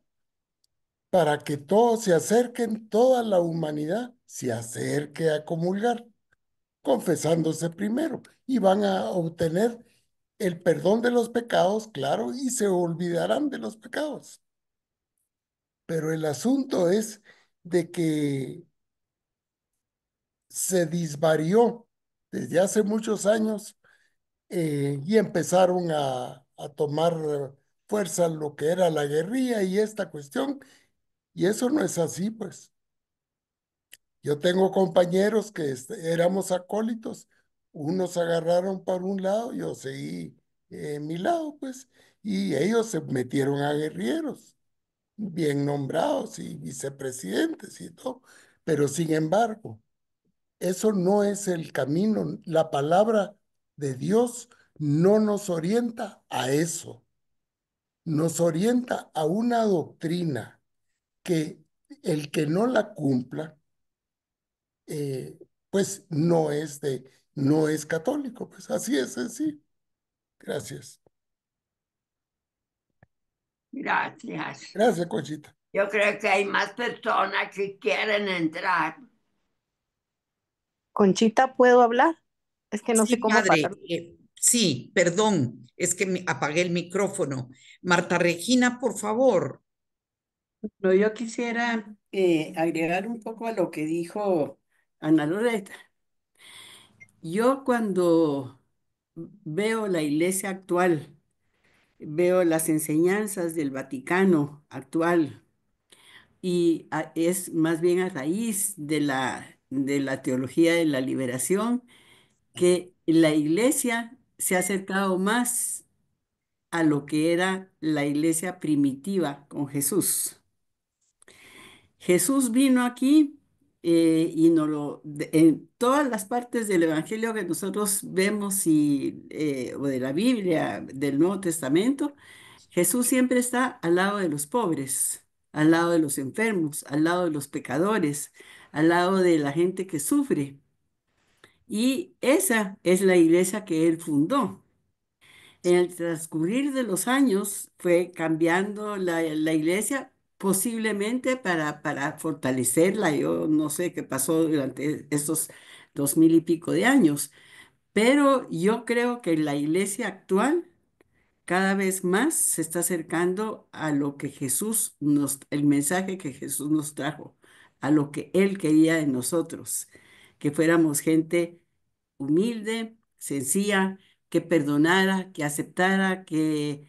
para que todos se acerquen, toda la humanidad se acerque a comulgar, confesándose primero, y van a obtener el perdón de los pecados, claro, y se olvidarán de los pecados. Pero el asunto es de que se disvarió desde hace muchos años y empezaron a tomar fuerza lo que era la guerrilla y esta cuestión, y eso no es así, pues. Yo tengo compañeros que éramos acólitos, unos agarraron por un lado, yo seguí en mi lado, pues, y ellos se metieron a guerrilleros, bien nombrados y vicepresidentes y todo, pero sin embargo, eso no es el camino. La palabra de Dios no nos orienta a eso, nos orienta a una doctrina que el que no la cumpla, eh, pues no es católico, pues así es, así. Gracias. Gracias. Gracias, Conchita. Yo creo que hay más personas que quieren entrar. Conchita, ¿puedo hablar? Es que no sé Sí, cómo padre, apagar. sí, perdón, es que me apagué el micrófono. Marta Regina, por favor. No, yo quisiera agregar un poco a lo que dijo Ana Loreta. Yo cuando veo la iglesia actual, veo las enseñanzas del Vaticano actual y es más bien a raíz de la teología de la liberación que la iglesia se ha acercado más a lo que era la iglesia primitiva con Jesús. Jesús vino aquí y en todas las partes del Evangelio que nosotros vemos o de la Biblia, del Nuevo Testamento, Jesús siempre está al lado de los pobres, al lado de los enfermos, al lado de los pecadores, al lado de la gente que sufre. Y esa es la iglesia que él fundó. En el transcurrir de los años fue cambiando la iglesia posiblemente para fortalecerla. Yo no sé qué pasó durante estos 2000 y pico de años, pero yo creo que la iglesia actual cada vez más se está acercando a lo que el mensaje que Jesús nos trajo, a lo que Él quería de nosotros, que fuéramos gente humilde, sencilla, que perdonara, que aceptara, que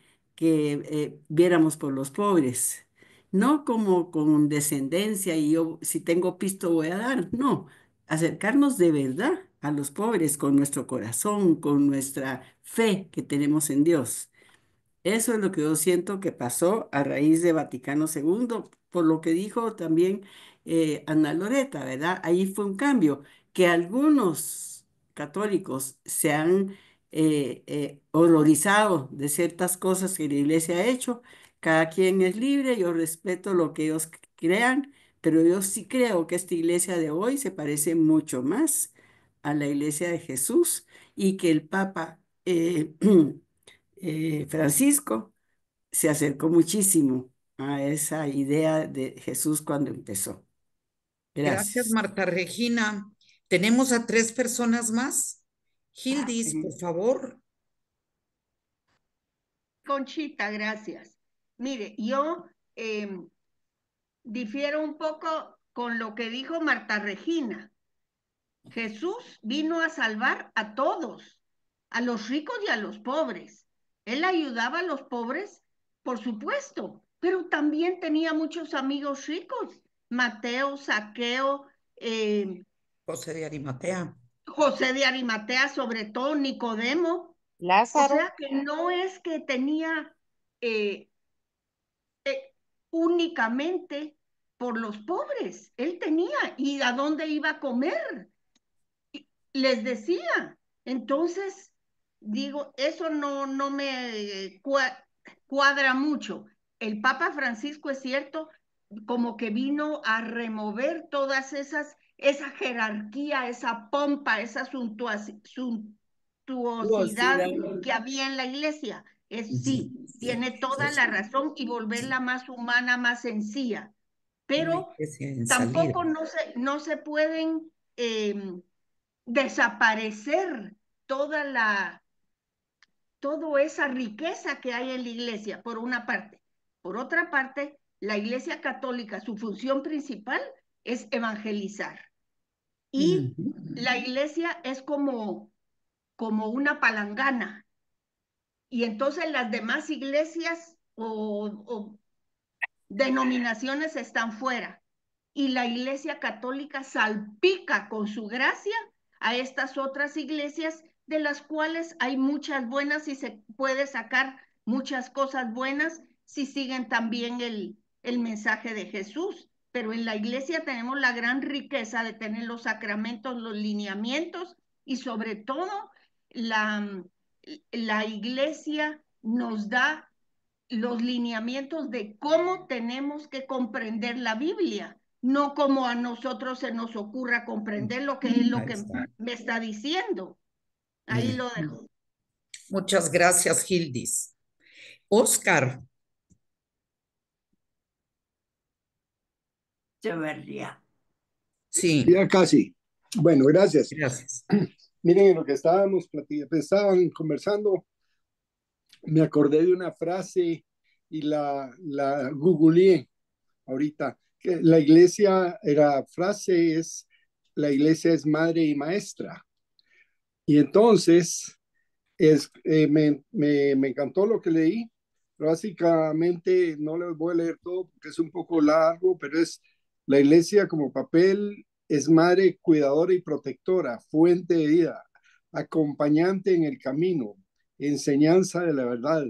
viéramos por los pobres. No como con descendencia y yo si tengo pisto voy a dar, no, acercarnos de verdad a los pobres con nuestro corazón, con nuestra fe que tenemos en Dios. Eso es lo que yo siento que pasó a raíz de Vaticano II, por lo que dijo también Ana Loreta, ¿verdad? Ahí fue un cambio, que algunos católicos se han horrorizado de ciertas cosas que la iglesia ha hecho, Cada quien es libre, yo respeto lo que ellos crean, pero yo sí creo que esta iglesia de hoy se parece mucho más a la iglesia de Jesús y que el Papa Francisco se acercó muchísimo a esa idea de Jesús cuando empezó. Gracias, Gracias. Marta Regina. Tenemos a 3 personas más. Gildis, por favor. Conchita, gracias. Mire, yo difiero un poco con lo que dijo Marta Regina. Jesús vino a salvar a todos, a los ricos y a los pobres. Él ayudaba a los pobres, por supuesto, pero también tenía muchos amigos ricos. Mateo, Zaqueo, José de Arimatea. José de Arimatea, sobre todo, Nicodemo. O Lázaro. sea que no es que tenía únicamente por los pobres, él tenía, ¿y a dónde iba a comer? Les decía. Entonces, digo, eso no me cuadra mucho. El Papa Francisco, es cierto, como que vino a remover todas esa jerarquía, esa pompa, esa suntuosidad que había en la iglesia. Sí, tiene toda la razón, y volverla más humana, más sencilla. Pero tampoco no se pueden desaparecer toda esa riqueza que hay en la iglesia, por una parte. Por otra parte, la iglesia católica, su función principal es evangelizar. Y la iglesia es como una palangana. Y entonces las demás iglesias o denominaciones están fuera. Y la iglesia católica salpica con su gracia a estas otras iglesias, de las cuales hay muchas buenas y se puede sacar muchas cosas buenas si siguen también el mensaje de Jesús. Pero en la iglesia tenemos la gran riqueza de tener los sacramentos, los lineamientos, y sobre todo la iglesia nos da los lineamientos de cómo tenemos que comprender la Biblia, no como a nosotros se nos ocurra comprender lo que es lo que me está diciendo. Ahí lo dejo. Muchas gracias, Gildis. Oscar. Echeverría. Sí. Ya casi. Bueno, gracias. Gracias. Miren, en lo que estábamos platicando, estaban conversando, me acordé de una frase y la googleé ahorita. Que la iglesia, la frase es, la iglesia es madre y maestra. Y entonces, me encantó lo que leí. Básicamente, no les voy a leer todo porque es un poco largo, pero es la iglesia como papel, es madre, cuidadora y protectora, fuente de vida, acompañante en el camino, enseñanza de la verdad,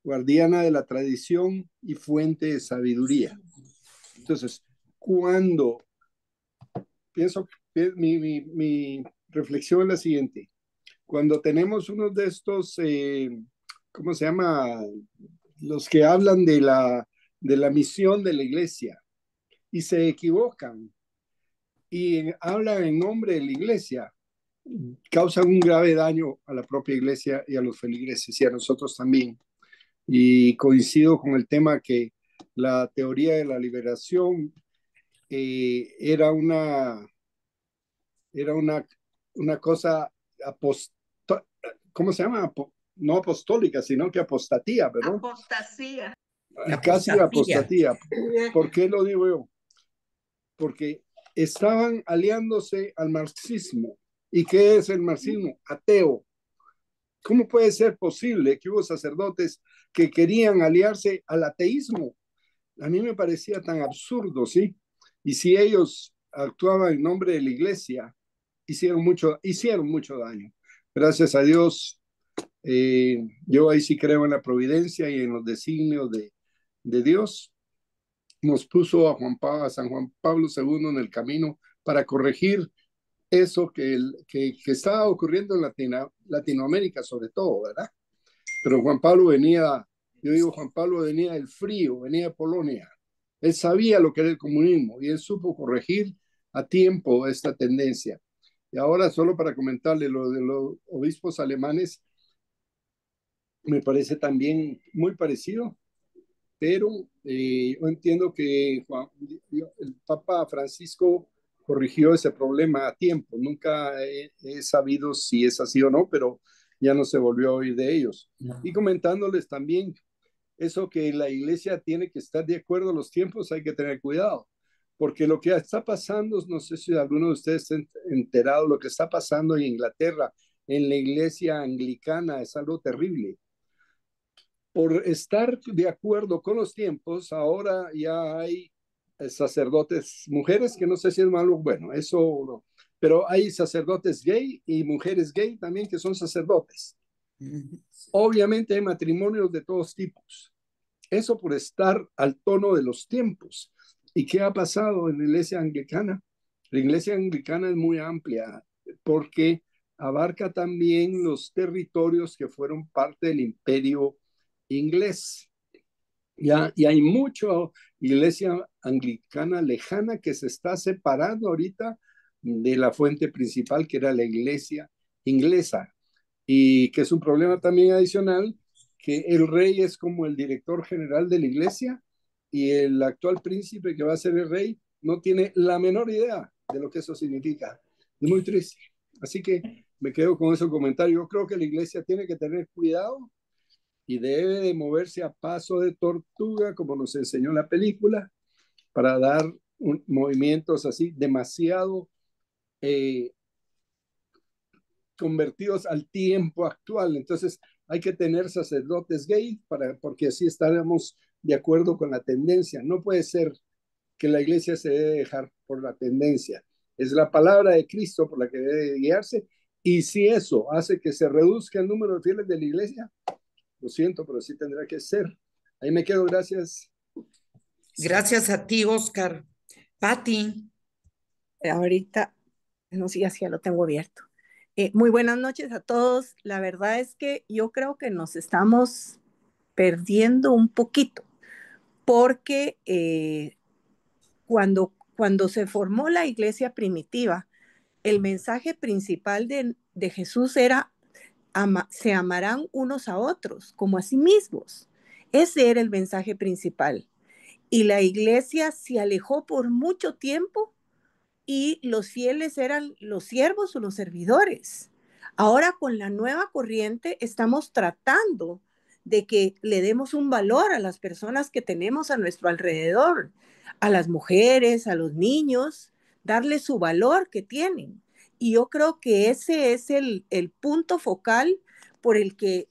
guardiana de la tradición y fuente de sabiduría. Entonces, cuando pienso, mi reflexión es la siguiente. Cuando tenemos uno de estos, ¿cómo se llama? Los que hablan de la misión de la iglesia y se equivocan y hablan en nombre de la iglesia, causan un grave daño a la propia iglesia y a los feligreses y a nosotros también. Y coincido con el tema que la teoría de la liberación era una cosa ¿cómo se llama? No apostólica, sino que apostatía, ¿verdad? Apostasía. Casi apostatía. ¿Por qué lo digo yo? Porque estaban aliándose al marxismo. ¿Y qué es el marxismo? Ateo. ¿Cómo puede ser posible que hubo sacerdotes que querían aliarse al ateísmo? A mí me parecía tan absurdo, ¿sí? Y si ellos actuaban en nombre de la iglesia, hicieron mucho daño. Gracias a Dios, yo ahí sí creo en la providencia y en los designios de Dios. Nos puso a San Juan Pablo II en el camino para corregir eso que estaba ocurriendo en Latinoamérica, sobre todo, ¿verdad? Pero Juan Pablo venía Yo digo, Juan Pablo venía del frío, venía de Polonia. Él sabía lo que era el comunismo y él supo corregir a tiempo esta tendencia. Y ahora, solo para comentarle lo de los obispos alemanes, me parece también muy parecido, pero yo entiendo que el Papa Francisco corrigió ese problema a tiempo. Nunca he sabido si es así o no, pero ya no se volvió a oír de ellos. Y comentándoles también eso que la iglesia tiene que estar de acuerdo a los tiempos, hay que tener cuidado, porque lo que está pasando, no sé si alguno de ustedes está enterado, lo que está pasando en Inglaterra, en la iglesia anglicana, es algo terrible. Por estar de acuerdo con los tiempos, ahora ya hay sacerdotes, mujeres, que no sé si es malo, bueno, eso no, pero hay sacerdotes gay y mujeres gay también que son sacerdotes. Obviamente hay matrimonios de todos tipos. Eso por estar al tono de los tiempos. ¿Y qué ha pasado en la iglesia anglicana? La iglesia anglicana es muy amplia porque abarca también los territorios que fueron parte del imperio inglés. Ya, y hay mucha iglesia anglicana lejana que se está separando ahorita de la fuente principal, que era la iglesia inglesa, y que es un problema también adicional, que el rey es como el director general de la iglesia y el actual príncipe que va a ser el rey no tiene la menor idea de lo que eso significa. Es muy triste. Así que me quedo con ese comentario. Yo creo que la iglesia tiene que tener cuidado y debe de moverse a paso de tortuga, como nos enseñó la película, para dar movimientos así demasiado convertidos al tiempo actual. Entonces hay que tener sacerdotes gay porque así estaremos de acuerdo con la tendencia. No puede ser que la iglesia se debe dejar por la tendencia. Es la palabra de Cristo por la que debe guiarse. Y si eso hace que se reduzca el número de fieles de la iglesia, lo siento, pero sí tendrá que ser. Ahí me quedo, gracias. Gracias a ti, Oscar. Patti. Ahorita, no sé si ya lo tengo abierto. Muy buenas noches a todos. La verdad es que yo creo que nos estamos perdiendo un poquito, porque cuando se formó la iglesia primitiva, el mensaje principal de Jesús era: se amarán unos a otros como a sí mismos. Ese era el mensaje principal. Y la iglesia se alejó por mucho tiempo y los fieles eran los siervos o los servidores. Ahora con la nueva corriente estamos tratando de que le demos un valor a las personas que tenemos a nuestro alrededor, a las mujeres, a los niños, darles su valor que tienen. Y yo creo que ese es el punto focal por el que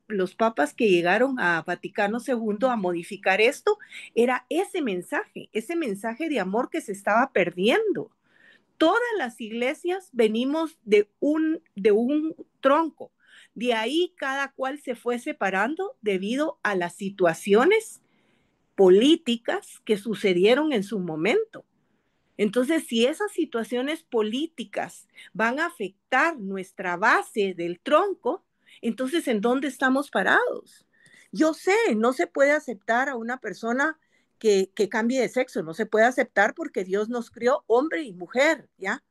los papas que llegaron a Vaticano II a modificar esto, era ese mensaje de amor que se estaba perdiendo. Todas las iglesias venimos de un tronco. De ahí cada cual se fue separando debido a las situaciones políticas que sucedieron en su momento. Entonces, si esas situaciones políticas van a afectar nuestra base del tronco, entonces, ¿en dónde estamos parados? Yo sé, no se puede aceptar a una persona que cambie de sexo, no se puede aceptar porque Dios nos crió hombre y mujer, ¿ya?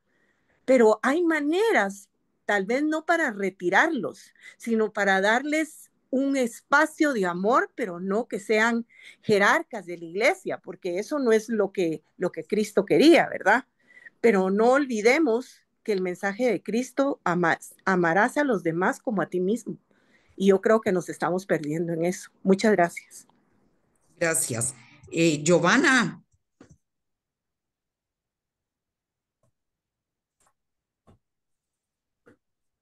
Pero hay maneras, tal vez no para retirarlos, sino para darles un espacio de amor, pero no que sean jerarcas de la iglesia, porque eso no es lo que Cristo quería, ¿verdad? Pero no olvidemos que el mensaje de Cristo, amarás a los demás como a ti mismo. Y yo creo que nos estamos perdiendo en eso. Muchas gracias. Gracias. Giovanna.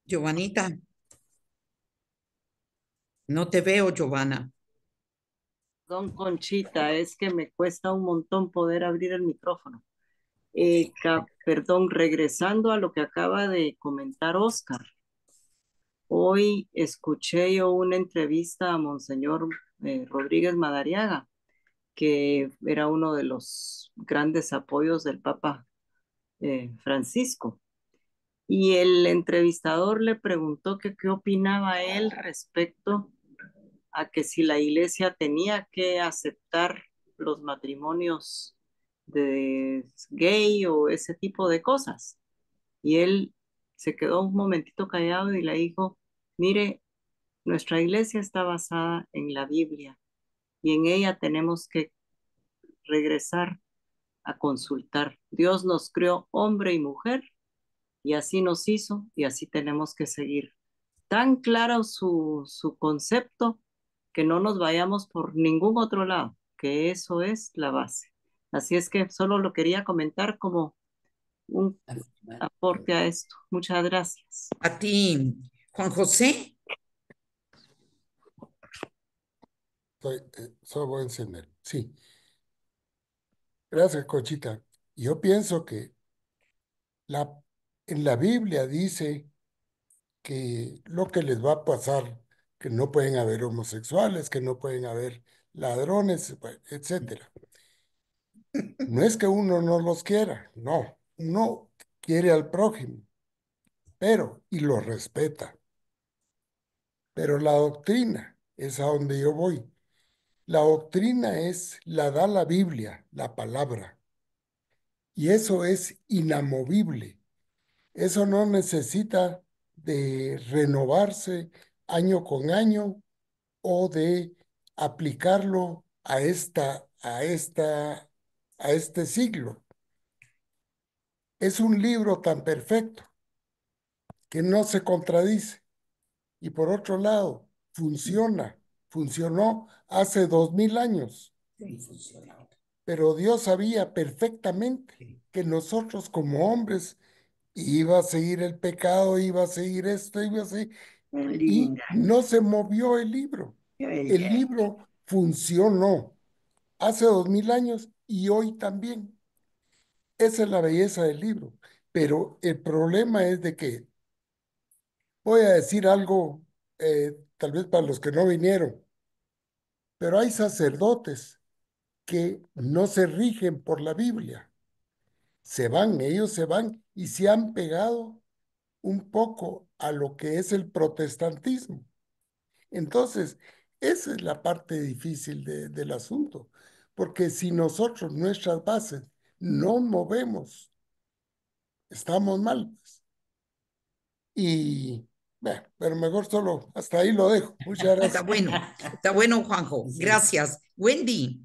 Giovanita. No te veo, Giovanna. Don Conchita, es que me cuesta un montón poder abrir el micrófono. Perdón, regresando a lo que acaba de comentar Oscar. Hoy escuché yo una entrevista a Monseñor Rodríguez Madariaga, que era uno de los grandes apoyos del Papa Francisco. Y el entrevistador le preguntó que qué opinaba él respecto a que si la iglesia tenía que aceptar los matrimonios de gay o ese tipo de cosas. Y él se quedó un momentito callado y le dijo, mire, nuestra iglesia está basada en la Biblia y en ella tenemos que regresar a consultar. Dios nos creó hombre y mujer y así nos hizo y así tenemos que seguir. Tan claro su concepto que no nos vayamos por ningún otro lado, que eso es la base. Así es que solo lo quería comentar como un aporte a esto. Muchas gracias. A ti, Juan José. Solo voy a encender. Sí. Gracias, Conchita. Yo pienso que en la Biblia dice que lo que les va a pasar, que no pueden haber homosexuales, que no pueden haber ladrones, etcétera. No es que uno no los quiera, no, uno quiere al prójimo, y lo respeta. Pero la doctrina es a donde yo voy. La doctrina la da la Biblia, la palabra, y eso es inamovible. Eso no necesita de renovarse año con año o de aplicarlo a este siglo. Es un libro tan perfecto que no se contradice. Y por otro lado, funcionó hace 2000 años. Pero Dios sabía perfectamente que nosotros como hombres iba a seguir el pecado, iba a seguir esto, iba a seguir... Y no se movió el libro. El libro funcionó hace 2000 años y hoy también. Esa es la belleza del libro. Pero el problema es de que, voy a decir algo, tal vez para los que no vinieron, pero hay sacerdotes que no se rigen por la Biblia. Ellos se van y se han pegado un poco a lo que es el protestantismo. Entonces, esa es la parte difícil del asunto, porque si nosotros nuestras bases no movemos, estamos mal, pues. Y, bueno, pero mejor solo hasta ahí lo dejo. Muchas gracias. Está bueno, Juanjo. Gracias. Wendy.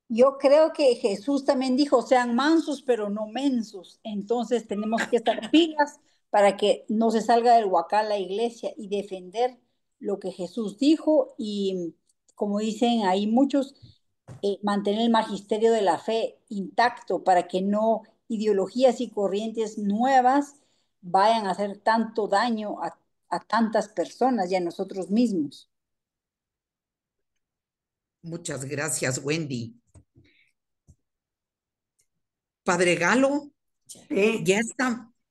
Yo creo que Jesús también dijo, sean mansos, pero no mensos. Entonces tenemos que estar pilas para que no se salga del huacal la iglesia y defender lo que Jesús dijo y, como dicen ahí muchos, mantener el magisterio de la fe intacto para que no ideologías y corrientes nuevas vayan a hacer tanto daño a tantas personas y a nosotros mismos. Muchas gracias, Wendy. Padre Galo, ya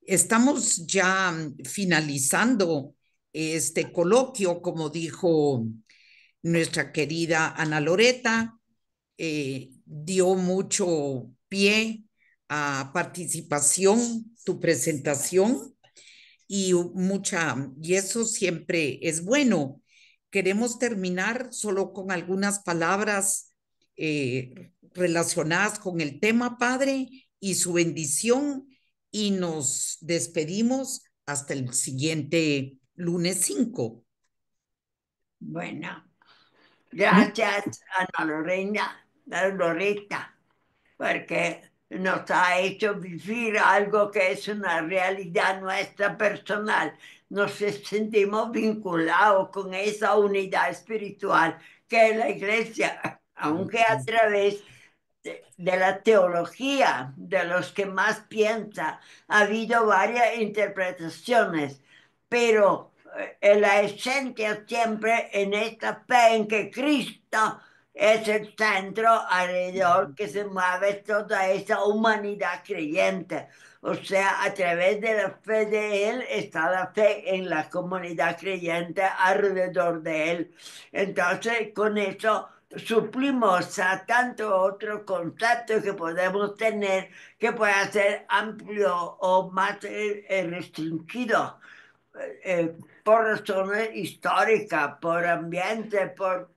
estamos ya finalizando este coloquio, como dijo nuestra querida Ana Loreta, dio mucho pie a participación, tu presentación, y eso siempre es bueno. Queremos terminar solo con algunas palabras relacionadas con el tema, Padre, y su bendición, y nos despedimos hasta el siguiente lunes 5. Bueno, gracias Ana Loreta, porque nos ha hecho vivir algo que es una realidad nuestra personal. Nos sentimos vinculados con esa unidad espiritual que es la iglesia, aunque a través de la teología, de los que más piensan, ha habido varias interpretaciones, pero la esencia siempre en esta fe en que Cristo es el centro alrededor que se mueve toda esa humanidad creyente. O sea, a través de la fe de Él está la fe en la comunidad creyente alrededor de Él. Entonces, con eso suplimos a tanto otro concepto que podemos tener que pueda ser amplio o más restringido. por razones históricas, por ambiente, por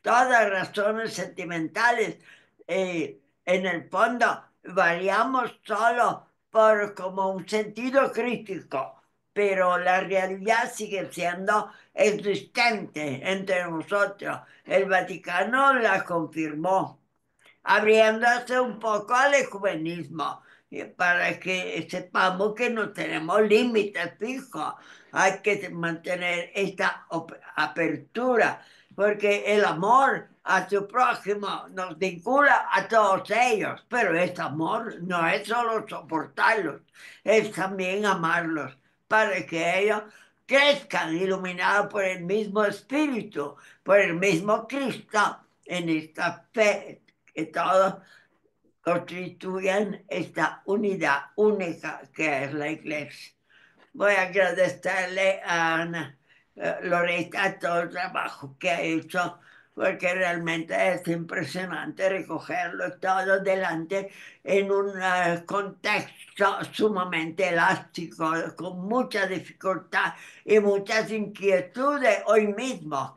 todas razones sentimentales. En el fondo, variamos solo por como un sentido crítico, pero la realidad sigue siendo existente entre nosotros. El Vaticano la confirmó, abriéndose un poco al ecumenismo, para que sepamos que no tenemos límites fijos. Hay que mantener esta apertura, porque el amor a su prójimo nos vincula a todos ellos, pero este amor no es solo soportarlos, es también amarlos, para que ellos crezcan iluminados por el mismo Espíritu, por el mismo Cristo, en esta fe, que todos constituyen esta unidad única que es la Iglesia. Voy a agradecerle a Ana Loretta todo el trabajo que ha hecho, porque realmente es impresionante recogerlo todo delante en un contexto sumamente elástico, con mucha dificultad y muchas inquietudes hoy mismo.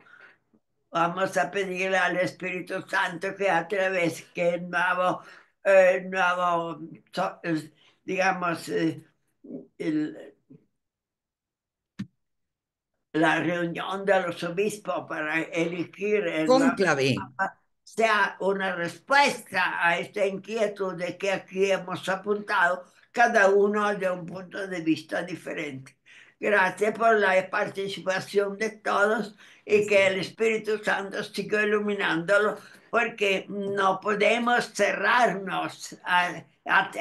Vamos a pedirle al Espíritu Santo que a través que el nuevo digamos, la reunión de los obispos para elegir el Cónclave. Papa sea una respuesta a esta inquietud de que aquí hemos apuntado, cada uno de un punto de vista diferente. Gracias por la participación de todos y que el Espíritu Santo siga iluminándolo, porque no podemos cerrarnos a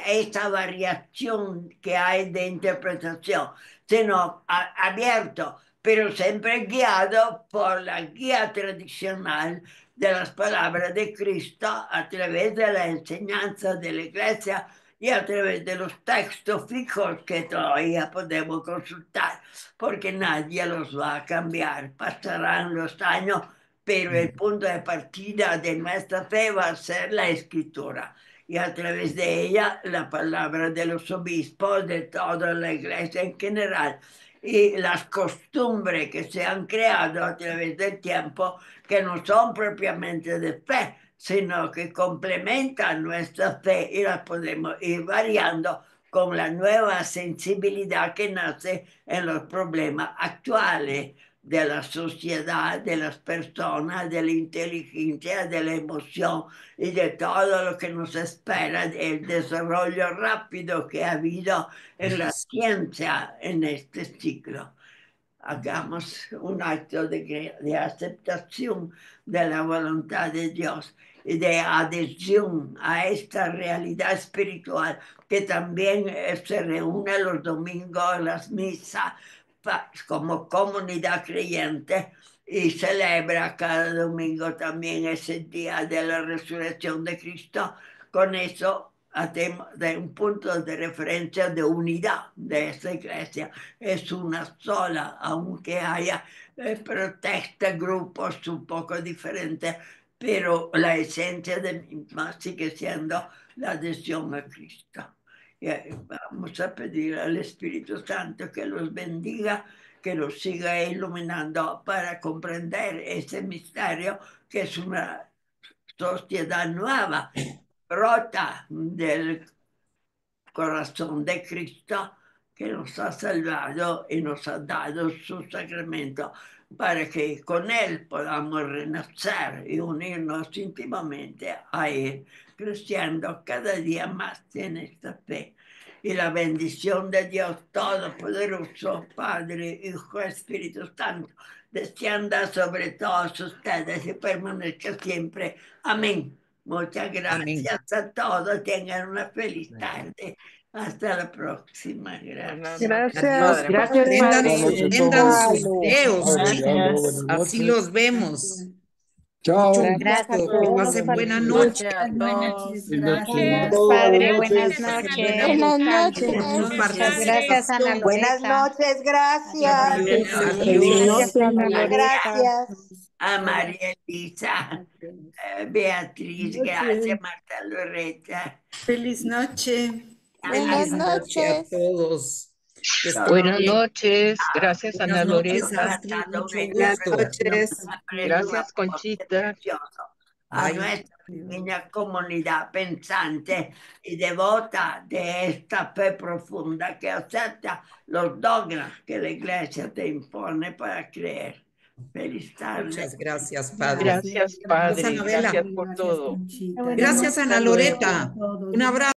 esta variación que hay de interpretación, sino abierto, pero siempre guiado por la guía tradicional de las palabras de Cristo a través de la enseñanza de la Iglesia y a través de los textos fijos que todavía podemos consultar, porque nadie los va a cambiar. Pasarán los años, pero el punto de partida de nuestra fe va a ser la Escritura, y a través de ella la palabra de los obispos, de toda la Iglesia en general, y las costumbres que se han creado a través del tiempo, que no son propiamente de fe, sino que complementan nuestra fe y las podemos ir variando con la nueva sensibilidad que nace en los problemas actuales de la sociedad, de las personas, de la inteligencia, de la emoción y de todo lo que nos espera, el desarrollo rápido que ha habido en la ciencia en este ciclo. Hagamos un acto de aceptación de la voluntad de Dios y de adhesión a esta realidad espiritual que también se reúne los domingos en las misas como comunidad creyente y celebra cada domingo también ese día de la resurrección de Cristo. Con eso de un punto de referencia de unidad de esta iglesia. Es una sola, aunque haya protestas, grupos un poco diferentes, pero la esencia de misma sigue siendo la adhesión a Cristo. Y vamos a pedir al Espíritu Santo que los bendiga, que los siga iluminando para comprender ese misterio que es una sociedad nueva, brota del corazón de Cristo, que nos ha salvado y nos ha dado su sacramento para que con Él podamos renacer y unirnos íntimamente a Él, creciendo cada día más en esta fe. Y la bendición de Dios Todopoderoso, Padre, Hijo, Espíritu Santo, descienda sobre todos ustedes y permanezca siempre. Amén. Muchas gracias a todos. Tengan una feliz tarde. Hasta la próxima. Gracias. Gracias, Gracias, Padre. Tengan sus Pablo. videos. Gracias. Así los vemos. Chao. Mucho Gracias a gusto. Que todos. pasen buena Saludos. noche. Buenas noches, Buenas gracias. noches. Padre, Buenas buenas noches. noches. Buenas Muchas gracias, Ana participación. Buenas Loretta. noches, gracias. Adiós. Feliz Adiós. noche, Ana Loretta. Gracias. A María Elisa, Beatriz, gracias, Marta Loretta. Feliz noche. Buenas Feliz noche a noches. todos. que esté Buenas bien. noches. Gracias, Ana Buenas noches, Loreta. Astrid. Mucho Buenas gusto. noches. Gracias, Conchita. A Bye. nuestra pequeña comunidad pensante y devota de esta fe profunda que acepta los dogmas que la Iglesia te impone para creer. Feliz tarde. Muchas gracias, Padre. Gracias, Gracias, Padre. Anabela. Gracias por todo. Gracias, Ana Loreta. Un abrazo.